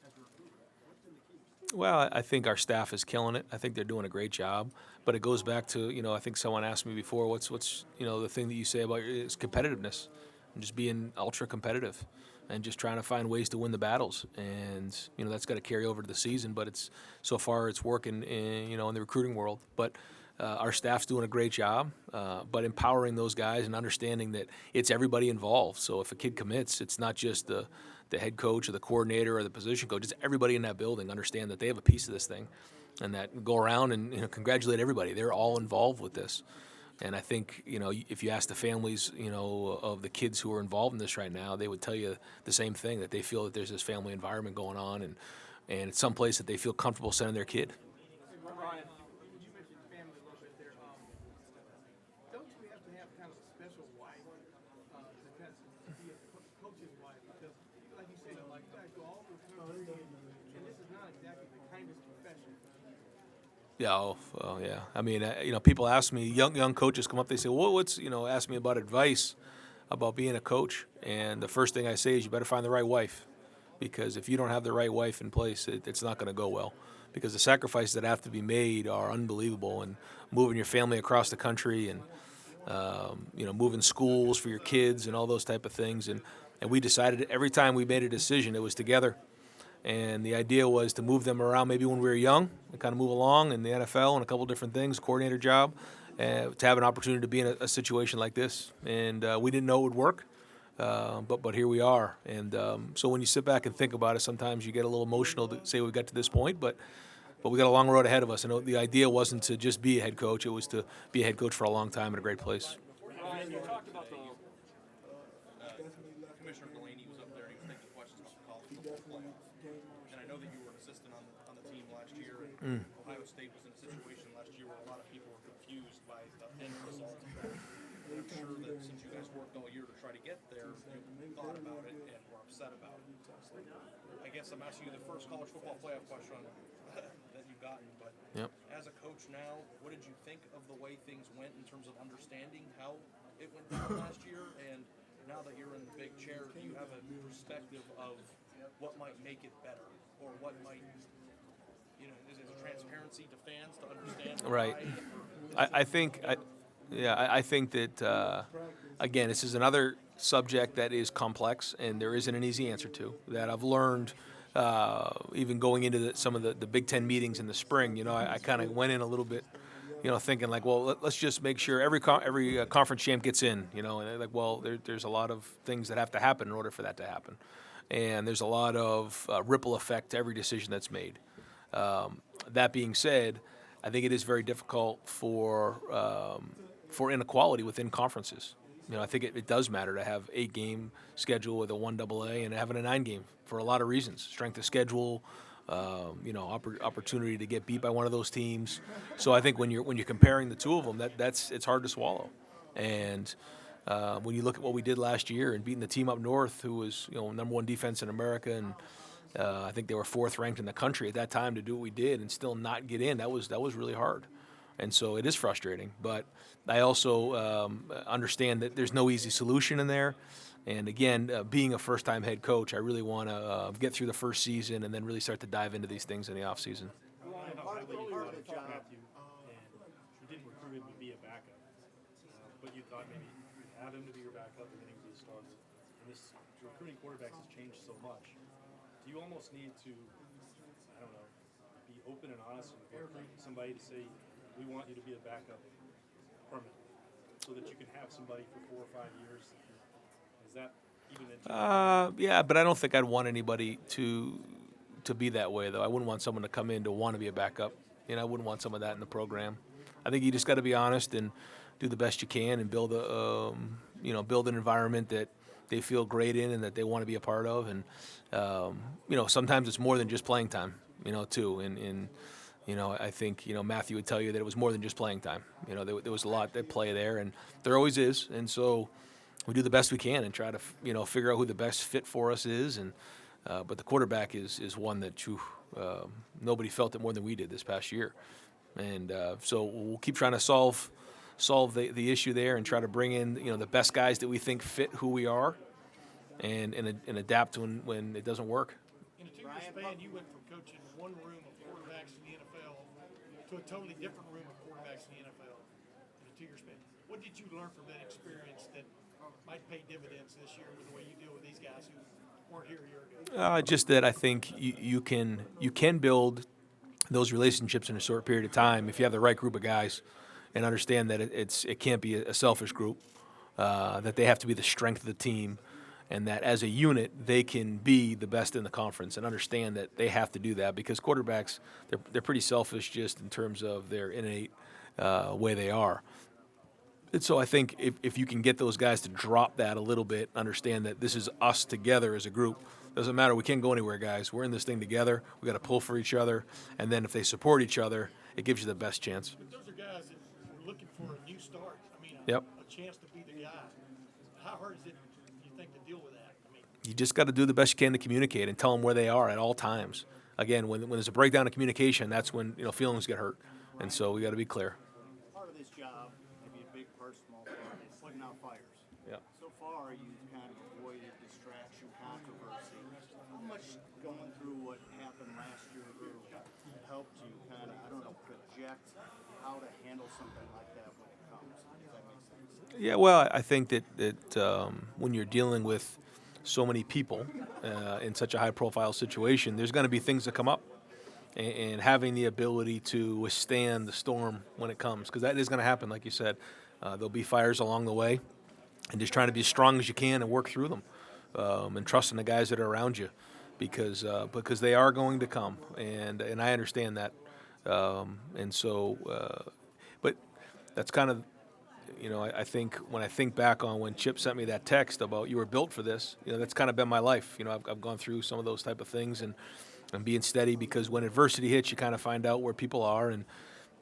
as a recruiter. What's been the key?
Well, I think our staff is killing it. I think they're doing a great job. But it goes back to, I think someone asked me before, what's the thing that you say about is competitiveness and just being ultra competitive and just trying to find ways to win the battles. And, that's got to carry over to the season. But so far it's working in the recruiting world. But our staff's doing a great job, but empowering those guys and understanding that it's everybody involved. So if a kid commits, it's not just the head coach or the coordinator or the position coach. It's everybody in that building understand that they have a piece of this thing, and that go around and congratulate everybody. They're all involved with this. And I think, if you ask the families, of the kids who are involved in this right now, they would tell you the same thing, that they feel that there's this family environment going on, and it's someplace that they feel comfortable sending their kid.
Ryan, you mentioned family a little bit there. Don't you have to have kind of a special wife to be a coach's wife? Because, like you said, you guys go all over the country, and this is not exactly the kindest profession.
Yeah, yeah. I mean, people ask me, young coaches come up, they say, well, ask me about advice about being a coach. And the first thing I say is you better find the right wife, because if you don't have the right wife in place, it's not going to go well, because the sacrifices that have to be made are unbelievable, and moving your family across the country and, moving schools for your kids and all those type of things. And we decided every time we made a decision, it was together. And the idea was to move them around maybe when we were young and kind of move along in the NFL and a couple different things, coordinator job, to have an opportunity to be in a situation like this. And we didn't know it would work, but here we are. And so when you sit back and think about it, sometimes you get a little emotional to say we got to this point, but we got a long road ahead of us. And the idea wasn't to just be a head coach; it was to be a head coach for a long time at a great place.
Ryan, you talked about the
Commissioner Delaney was up there and he was taking questions about the college football playoff. And I know that you were an assistant on the team last year, and Ohio State was in a situation last year where a lot of people were confused by the end result of that. And I'm sure that since you guys worked all year to try to get there, you thought about it and were upset about it. I guess I'm asking you the first college football playoff question that you've gotten, but as a coach now, what did you think of the way things went in terms of understanding how it went down last year? And now that you're in the big chair, do you have a perspective of what might make it better, or what might, is it transparency to fans to understand?
Right. I think that again, this is another subject that is complex, and there isn't an easy answer to that. I've learned even going into some of the Big Ten meetings in the spring. I kind of went in a little bit, thinking like, well, let's just make sure every conference champ gets in. And there's a lot of things that have to happen in order for that to happen, and there's a lot of ripple effect to every decision that's made. That being said, I think it is very difficult for inequality within conferences. I think it does matter to have 8-game schedule with a 1AA and having a 9-game for a lot of reasons. Strength of schedule, opportunity to get beat by one of those teams. So I think when you're comparing the two of them, it's hard to swallow. And when you look at what we did last year and beating the team up north, who was number 1 defense in America, and I think they were 4th ranked in the country at that time, to do what we did and still not get in, that was really hard. And so it is frustrating, but I also understand that there's no easy solution in there. And again, being a first-time head coach, I really want to get through the first season and then really start to dive into these things in the offseason.
Ryan, how highly you thought of Matthew, and you didn't recruit him to be a backup, but you thought maybe you'd have him to be your backup and then he would be a starter. And this recruiting quarterbacks has changed so much. Do you almost need to, be open and honest and recruit somebody to say, we want you to be a backup permanently, so that you can have somebody for 4 or 5 years? Is that even
yeah, but I don't think I'd want anybody to be that way, though. I wouldn't want someone to come in to want to be a backup. I wouldn't want some of that in the program. I think you just got to be honest and do the best you can and build build an environment that they feel great in and that they want to be a part of. And sometimes it's more than just playing time, too. And I think, Matthew would tell you that it was more than just playing time. There was a lot at play there, and there always is. And so we do the best we can and try to, figure out who the best fit for us is. And but the quarterback is one that nobody felt it more than we did this past year. And so we'll keep trying to solve the issue there and try to bring in, the best guys that we think fit who we are and adapt when it doesn't work.
In a 2-year span, you went from coaching one room of quarterbacks in the NFL to a totally different room of quarterbacks in the NFL in a 2-year span. What did you learn from that experience that might pay dividends this year with the way you deal with these guys who weren't here a year ago?
Just that I think you can build those relationships in a short period of time if you have the right group of guys and understand that it can't be a selfish group, that they have to be the strength of the team, and that as a unit they can be the best in the conference, and understand that they have to do that because quarterbacks, they're pretty selfish just in terms of their innate way they are. And so I think if you can get those guys to drop that a little bit, understand that this is us together as a group. Doesn't matter, we can't go anywhere, guys. We're in this thing together. We got to pull for each other, and then if they support each other, it gives you the best chance.
But those are guys that are looking for a new start.
Yep.
A chance to be the guy. How hard is it, you think, to deal with that?
You just got to do the best you can to communicate and tell them where they are at all times. Again, when there's a breakdown of communication, that's when feelings get hurt, and so we got to be clear.
Part of this job can be a big part, small part, is putting out fires.
Yeah.
So far, you've kind of avoided distraction, controversy. How much going through what happened last year helped you kind of, project how to handle something like that when it comes? Does that make sense?
Yeah, well, I think that when you're dealing with so many people in such a high-profile situation, there's going to be things that come up. and having the ability to withstand the storm when it comes, because that is going to happen, like you said. There'll be fires along the way, and just trying to be as strong as you can and work through them, and trusting the guys that are around you, because they are going to come, and I understand that, and so, but that's kind of, I think when I think back on when Chip sent me that text about you were built for this, that's kind of been my life. I've gone through some of those type of things, and being steady, because when adversity hits, you kind of find out where people are, and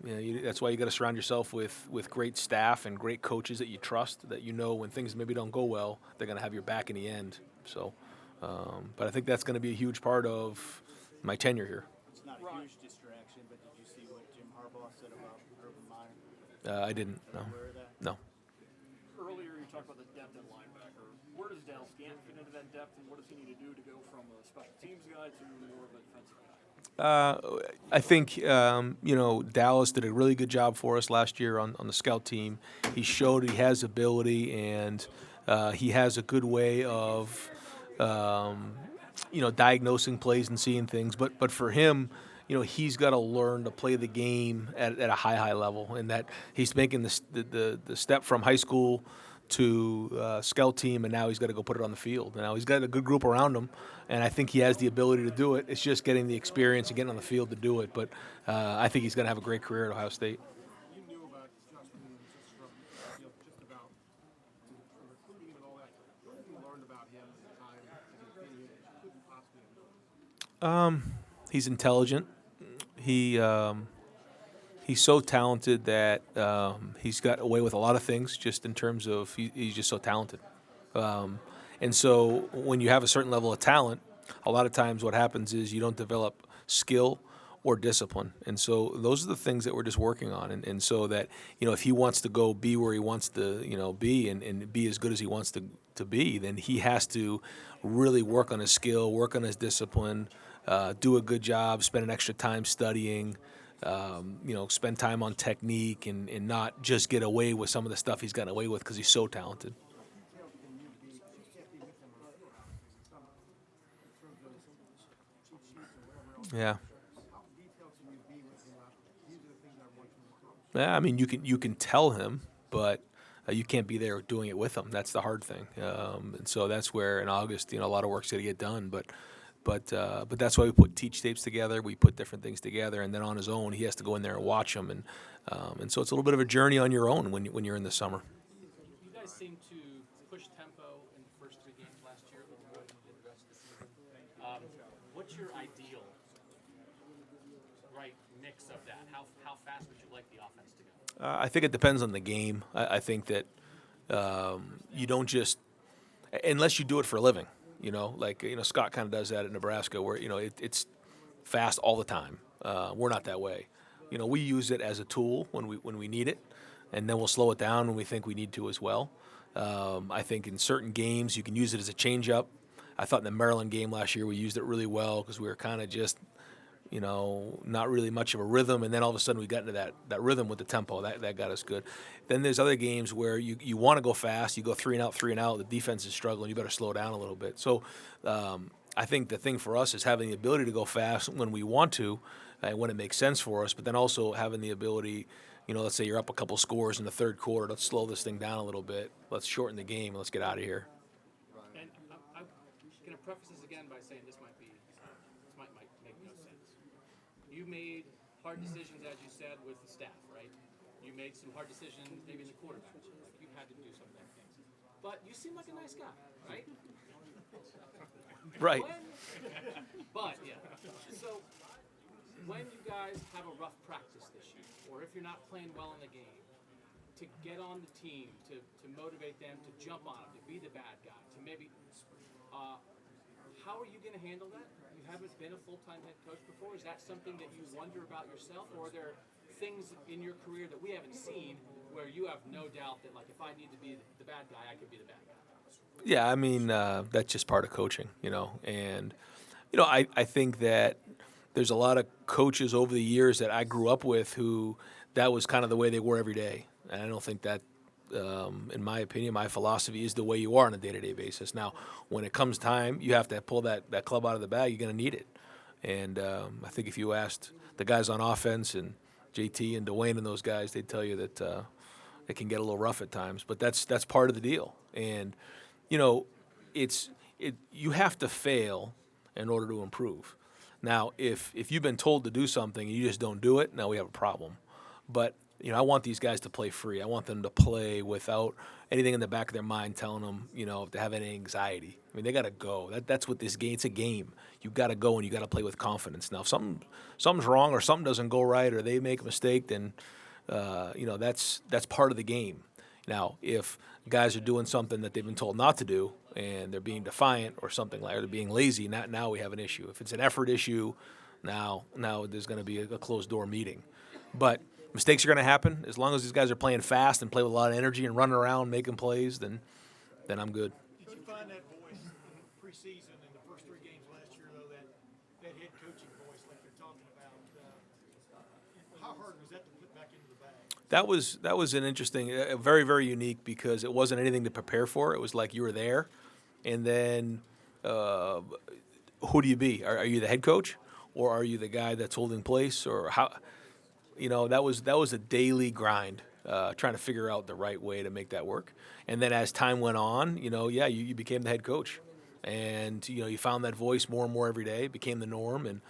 that's why you got to surround yourself with great staff and great coaches that you trust, that when things maybe don't go well, they're going to have your back in the end. So, but I think that's going to be a huge part of my tenure here.
It's not a huge distraction, but did you see what Jim Harbaugh said about Urban Meyer?
I didn't. No.
Aware of that?
No.
Earlier, you talked about the depth at linebacker. Where does Dale Scant fit into that depth, and what does he need to do to go from a special teams guy to more of a defensive guy?
I think Dallas did a really good job for us last year on the scout team. He showed he has ability, and he has a good way of diagnosing plays and seeing things. But for him, he's got to learn to play the game at a high level, and that he's making the step from high school to scout team, and now he's got to go put it on the field. Now he's got a good group around him, and I think he has the ability to do it. It's just getting the experience and getting on the field to do it. But I think he's going to have a great career at Ohio State.
You knew about Justin just from just about recruiting him and all that. What have you learned about him at the time that you couldn't possibly have known?
He's intelligent. He's so talented that he's got away with a lot of things, just in terms of he's just so talented. And so when you have a certain level of talent, a lot of times what happens is you don't develop skill or discipline. And so those are the things that we're just working on. And so that, if he wants to go be where he wants to, be and be as good as he wants to be, then he has to really work on his skill, work on his discipline, do a good job, spend an extra time studying, spend time on technique, and not just get away with some of the stuff he's gotten away with because he's so talented. Yeah. Yeah, I mean, you can tell him, but you can't be there doing it with him. That's the hard thing. And so that's where in August, a lot of work's going to get done. But that's why we put teach tapes together. We put different things together, and then on his own, he has to go in there and watch them. And so it's a little bit of a journey on your own when you're in the summer.
You guys seem to push tempo in the first 3 games last year a little more than you did the rest of the season. What's your ideal mix of that? How fast would you like the offense to go?
I think it depends on the game. I think that you don't just, unless you do it for a living, Scott kind of does that at Nebraska, where it's fast all the time. We're not that way. We use it as a tool when we need it, and then we'll slow it down when we think we need to as well. I think in certain games you can use it as a changeup. I thought in the Maryland game last year we used it really well because we were kind of just not really much of a rhythm, and then all of a sudden we got into that rhythm with the tempo. That got us good. Then there's other games where you want to go fast, you go 3 and out, the defense is struggling, you better slow down a little bit. So I think the thing for us is having the ability to go fast when we want to and when it makes sense for us, but then also having the ability, let's say you're up a couple scores in the third quarter, let's slow this thing down a little bit, let's shorten the game, let's get out of here.
And I'm going to preface this again by saying this might make no sense. You made hard decisions, as you said, with the staff, right? You made some hard decisions maybe in the quarterback. Like you had to do some of that things. But you seem like a nice guy, right?
Right.
So when you guys have a rough practice this year, or if you're not playing well in the game, to get on the team, to motivate them, to jump on them, to be the bad guy, to maybe how are you going to handle that? You haven't been a full-time head coach before. Is that something that you wonder about yourself, or are there things in your career that we haven't seen where you have no doubt that, like, if I need to be the bad guy, I could be the bad guy?
Yeah, I mean, that's just part of coaching, and, I think that there's a lot of coaches over the years that I grew up with who that was kind of the way they were every day. And I don't think that, in my opinion, my philosophy is the way you are on a day-to-day basis. Now, when it comes time, you have to pull that club out of the bag. You're going to need it. And I think if you asked the guys on offense and JT and Dwayne and those guys, they'd tell you that it can get a little rough at times. But that's part of the deal. And you have to fail in order to improve. Now, if you've been told to do something and you just don't do it, now we have a problem. But I want these guys to play free. I want them to play without anything in the back of their mind telling them, if they have any anxiety. I mean, they got to go. That's what this game. It's a game. You got to go and you got to play with confidence. Now, if something's wrong or something doesn't go right or they make a mistake, then that's part of the game. Now, if guys are doing something that they've been told not to do and they're being defiant or something like, or they're being lazy, now we have an issue. If it's an effort issue, now there's going to be a closed door meeting. But mistakes are going to happen. As long as these guys are playing fast and play with a lot of energy and running around making plays, then I'm good.
Did you find that voice in preseason in the first 3 games last year, though, that head coaching voice like you're talking about? How hard was that to put back into the bag?
That was an interesting, very, very unique because it wasn't anything to prepare for. It was like you were there, and then who do you be? Are you the head coach, or are you the guy that's holding place, or how? That was a daily grind, trying to figure out the right way to make that work. And then as time went on, you became the head coach, and you found that voice more and more every day. It became the norm, and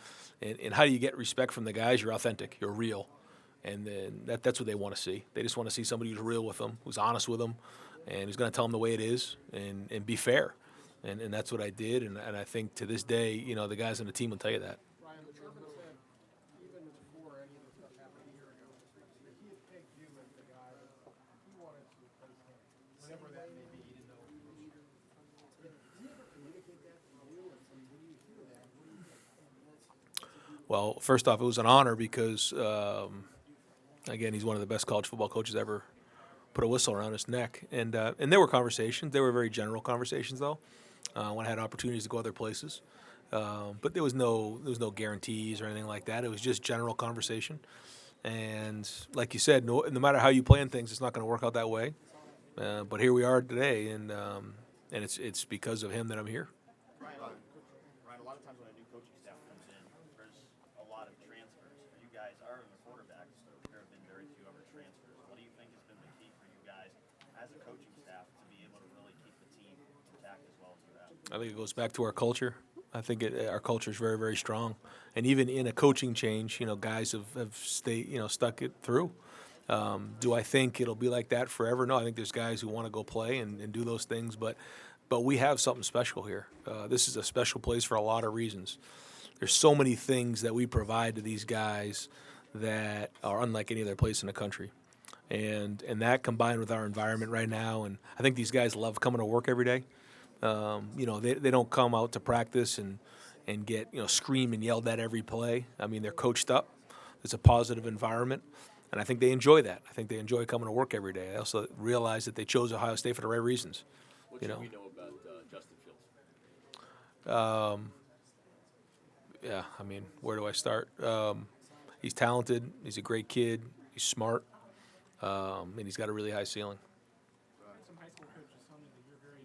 how do you get respect from the guys? You're authentic, you're real, and then that's what they want to see. They just want to see somebody who's real with them, who's honest with them, and who's going to tell them the way it is and be fair. And that's what I did, and I think to this day, the guys on the team will tell you that.
Ryan, the Sherman said, even before any of this stuff happened a year ago, that he had pegged you as the guy that he wanted to replace him, whenever that may be. He didn't know this year. Did he ever communicate that to you? And when you hear that, what do you think?
Well, first off, it was an honor because, again, he's one of the best college football coaches ever put a whistle around his neck. And there were conversations. They were very general conversations, though, when I had opportunities to go other places. But there was no guarantees or anything like that. It was just general conversation. And like you said, no matter how you plan things, it's not going to work out that way. But here we are today, and it's because of him that I'm here.
Ryan, a lot of times when a new coaching staff comes in, there's a lot of transfers. For you guys are in the quarterbacks, so there have been very few ever transfers. What do you think has been the key for you guys as a coaching staff to be able to really keep the team intact as well as you have?
I think it goes back to our culture. I think our culture is very, very strong. And even in a coaching change, guys have stayed, stuck it through. Do I think it'll be like that forever? No, I think there's guys who want to go play and do those things, but we have something special here. This is a special place for a lot of reasons. There's so many things that we provide to these guys that are unlike any other place in the country. And that combined with our environment right now, and I think these guys love coming to work every day. They don't come out to practice and get screamed and yelled at every play. I mean, they're coached up. It's a positive environment, and I think they enjoy that. I think they enjoy coming to work every day. I also realize that they chose Ohio State for the right reasons.
What should we know about Justin Fields?
Yeah, I mean, where do I start? He's talented. He's a great kid. He's smart, and he's got a really high ceiling.
Some high school coaches tell me that you're very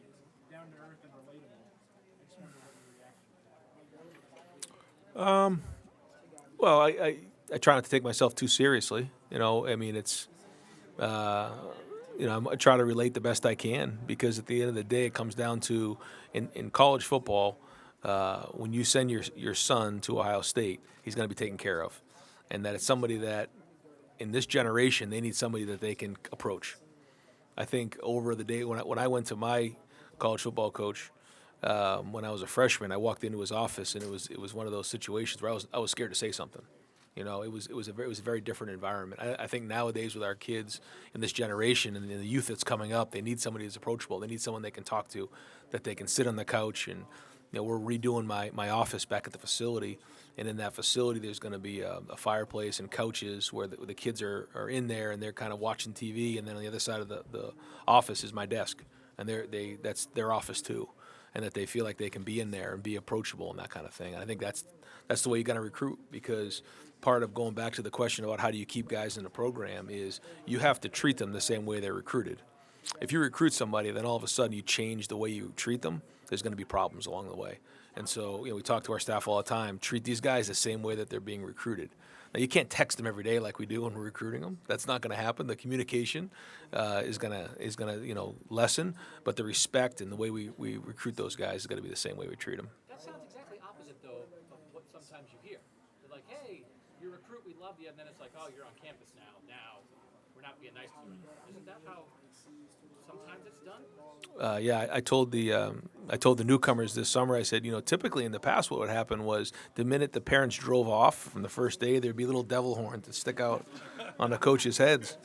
down to earth and relatable. I just wonder what your reaction to that.
Well, I try not to take myself too seriously. I mean, it's, I try to relate the best I can because at the end of the day, it comes down to in college football, when you send your son to Ohio State, he's going to be taken care of, and that it's somebody that in this generation they need somebody that they can approach. I think over the day when I went to my college football coach when I was a freshman, I walked into his office and it was one of those situations where I was scared to say something. It was a very different environment. I think nowadays with our kids in this generation and the youth that's coming up, they need somebody who's approachable. They need someone they can talk to, that they can sit on the couch. And we're redoing my office back at the facility, and in that facility there's going to be a fireplace and couches where the kids are in there and they're kind of watching TV, and then on the other side of the office is my desk, and that's their office too, and that they feel like they can be in there and be approachable and that kind of thing. And I think that's the way you got to recruit, because part of going back to the question about how do you keep guys in the program is you have to treat them the same way they're recruited. if you recruit somebody, then all of a sudden you change the way you treat them, there's going to be problems along the way. And so, we talk to our staff all the time, treat these guys the same way that they're being recruited. Now, you can't text them every day like we do when we're recruiting them. That's not going to happen. The communication is gonna lessen, but the respect and the way we recruit those guys is going to be the same way we treat them.
That sounds exactly opposite, though, of what sometimes you hear. They're like, hey, you recruit, we love you, and then it's like, oh, you're on campus now. Now we're not being nice to you. Isn't that how sometimes it's done?
Yeah, I told the newcomers this summer. I said, typically in the past, what would happen was the minute the parents drove off from the first day, there'd be little devil horns that stick out on the coaches' heads,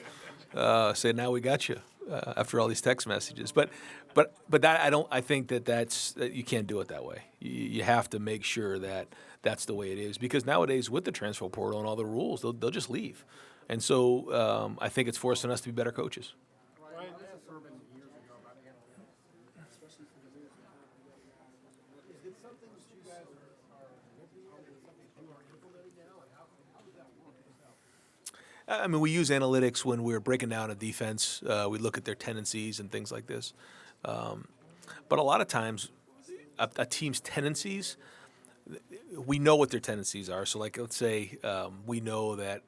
say, "Now we got you." After all these text messages, but that I think that you can't do it that way. You have to make sure that that's the way it is, because nowadays with the transfer portal and all the rules, they'll just leave, and so I think it's forcing us to be better coaches.
Ryan, this is Sherman years ago about analytics, especially for the news now. Is it something that you guys are looking at? Is it something that you are implementing now? And how does that work?
I mean, we use analytics when we're breaking down a defense. We look at their tendencies and things like this. But a lot of times, a team's tendencies, we know what their tendencies are. So, like, let's say we know that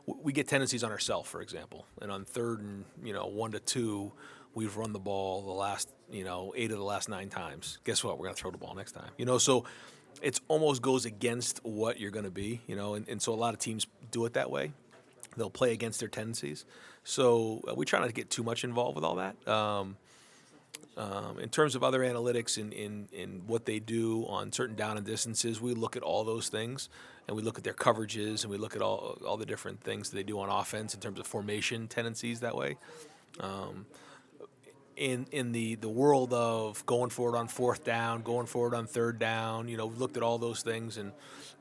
we get tendencies on ourselves, for example. And on 3rd and 1 to 2, we've run the ball the last 8 of the last 9 times. Guess what? We're going to throw the ball next time. So it almost goes against what you're going to be. And so a lot of teams do it that way. They'll play against their tendencies. So we try not to get too much involved with all that. In terms of other analytics in what they do on certain down and distances, we look at all those things, and we look at their coverages, and we look at all the different things that they do on offense in terms of formation tendencies that way. In the world of going forward on 4th down, going forward on 3rd down, we looked at all those things, and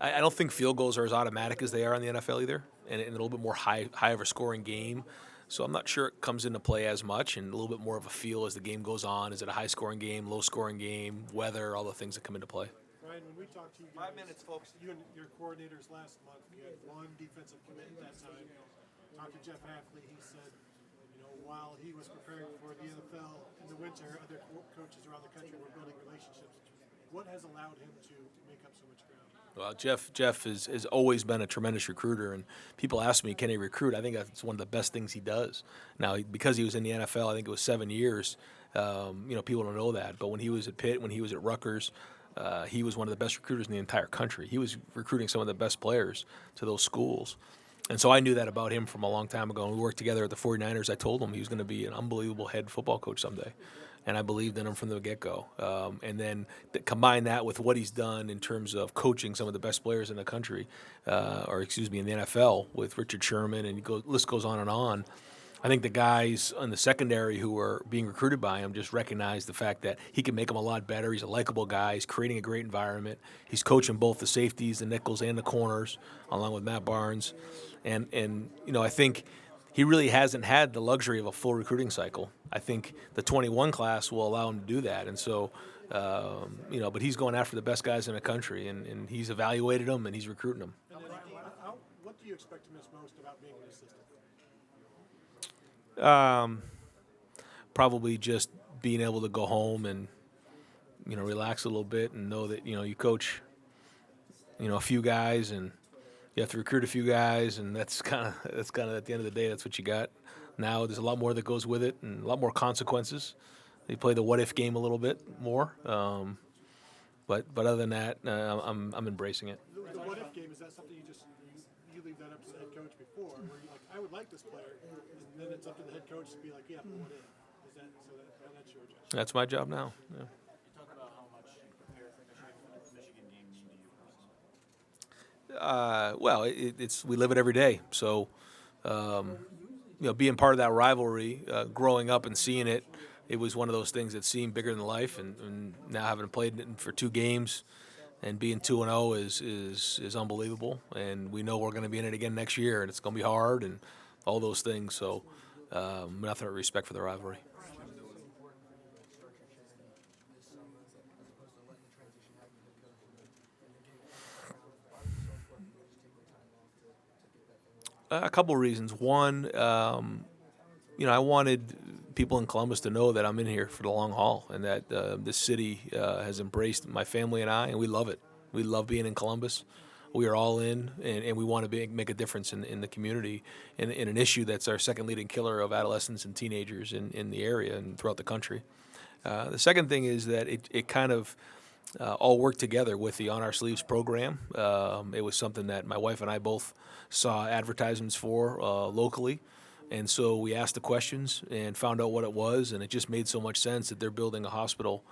I don't think field goals are as automatic as they are in the NFL either, and a little bit more high of a scoring game. So I'm not sure it comes into play as much, and a little bit more of a feel as the game goes on. Is it a high-scoring game, low-scoring game, weather, all the things that come into play?
Ryan, when we talked to you guys, 5 minutes, folks. You and your coordinators last month, you had one defensive commit at that time. Talked to Jeff Hafley. He said, while he was preparing for the NFL in the winter, other coaches around the country were building relationships. What has allowed him to make up so much ground?
Well, Jeff has always been a tremendous recruiter, and people ask me, can he recruit? I think that's one of the best things he does. Now, because he was in the NFL, I think it was 7 years, people don't know that. But when he was at Pitt, when he was at Rutgers, he was one of the best recruiters in the entire country. He was recruiting some of the best players to those schools. And so I knew that about him from a long time ago. When we worked together at the 49ers, I told him he was going to be an unbelievable head football coach someday. And I believed in him from the get-go. And then combine that with what he's done in terms of coaching some of the best players in the country, in the NFL, with Richard Sherman, and the list goes on and on. I think the guys in the secondary who are being recruited by him just recognize the fact that he can make them a lot better. He's a likable guy. He's creating a great environment. He's coaching both the safeties, the nickels, and the corners, along with Matt Barnes. And I think he really hasn't had the luxury of a full recruiting cycle. I think the 21 class will allow him to do that. And so, but he's going after the best guys in the country, and he's evaluated them, and he's recruiting them.
And then, what do you expect to miss most about being an assistant?
Probably just being able to go home and, relax a little bit and know that, you coach, a few guys, and you have to recruit a few guys, and that's kind of at the end of the day, that's what you got. Now there's a lot more that goes with it, and a lot more consequences. They play the what if game a little bit more, but other than that, I'm embracing it.
The what if game, is that something you leave that up to the head coach before, where you're like, I would like this player, and then it's up to the head coach to be like, yeah, but what if? Is that that's your job?
That's my job now. Yeah.
You talk about how much you prepare for the Michigan game mean to you.
Well, it's we live it every day. So, being part of that rivalry, growing up and seeing it, it was one of those things that seemed bigger than life. And now having played it for 2 games and being 2-0 is unbelievable. And we know we're going to be in it again next year, and it's going to be hard and all those things. So, nothing but respect for the rivalry. A couple of reasons. One, I wanted people in Columbus to know that I'm in here for the long haul, and that this city has embraced my family and I, and we love it. We love being in Columbus. We are all in, and we want to make a difference in the community in an issue that's our second leading killer of adolescents and teenagers in the area and throughout the country. The second thing is that it kind of all worked together with the On Our Sleeves program. It was something that my wife and I both saw advertisements for locally. And so we asked the questions and found out what it was, and it just made so much sense that they're building a hospital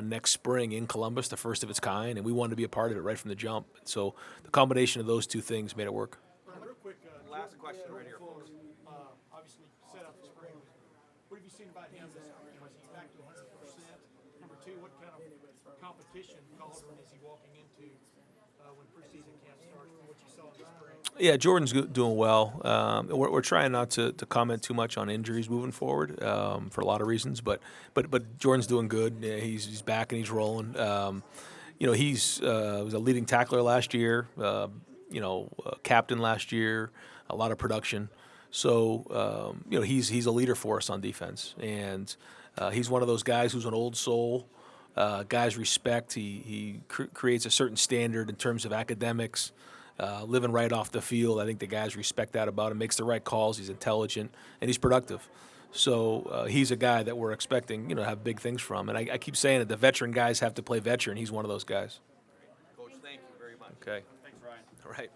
next spring in Columbus, the first of its kind, and we wanted to be a part of it right from the jump. So the combination of those two things made it work.
Real quick,
Last question right here,
folks. Obviously, set up the spring. What have you seen about him this spring? Was he back to 100%? Number two, what kind of competition cauldron is he walking into when preseason camp starts from what you saw in the spring?
Yeah, Jordan's doing well. We're trying not to comment too much on injuries moving forward for a lot of reasons, but Jordan's doing good. Yeah, he's back and he's rolling. He's was a leading tackler last year. Captain last year. A lot of production. So he's a leader for us on defense, and he's one of those guys who's an old soul. Guys respect. He creates a certain standard in terms of academics. Living right off the field, I think the guys respect that about him. Makes the right calls. He's intelligent and he's productive. So he's a guy that we're expecting, to have big things from. And I keep saying that the veteran guys have to play veteran. He's one of those guys.
Coach, thank you very much.
Okay.
Thanks, Ryan.
All right.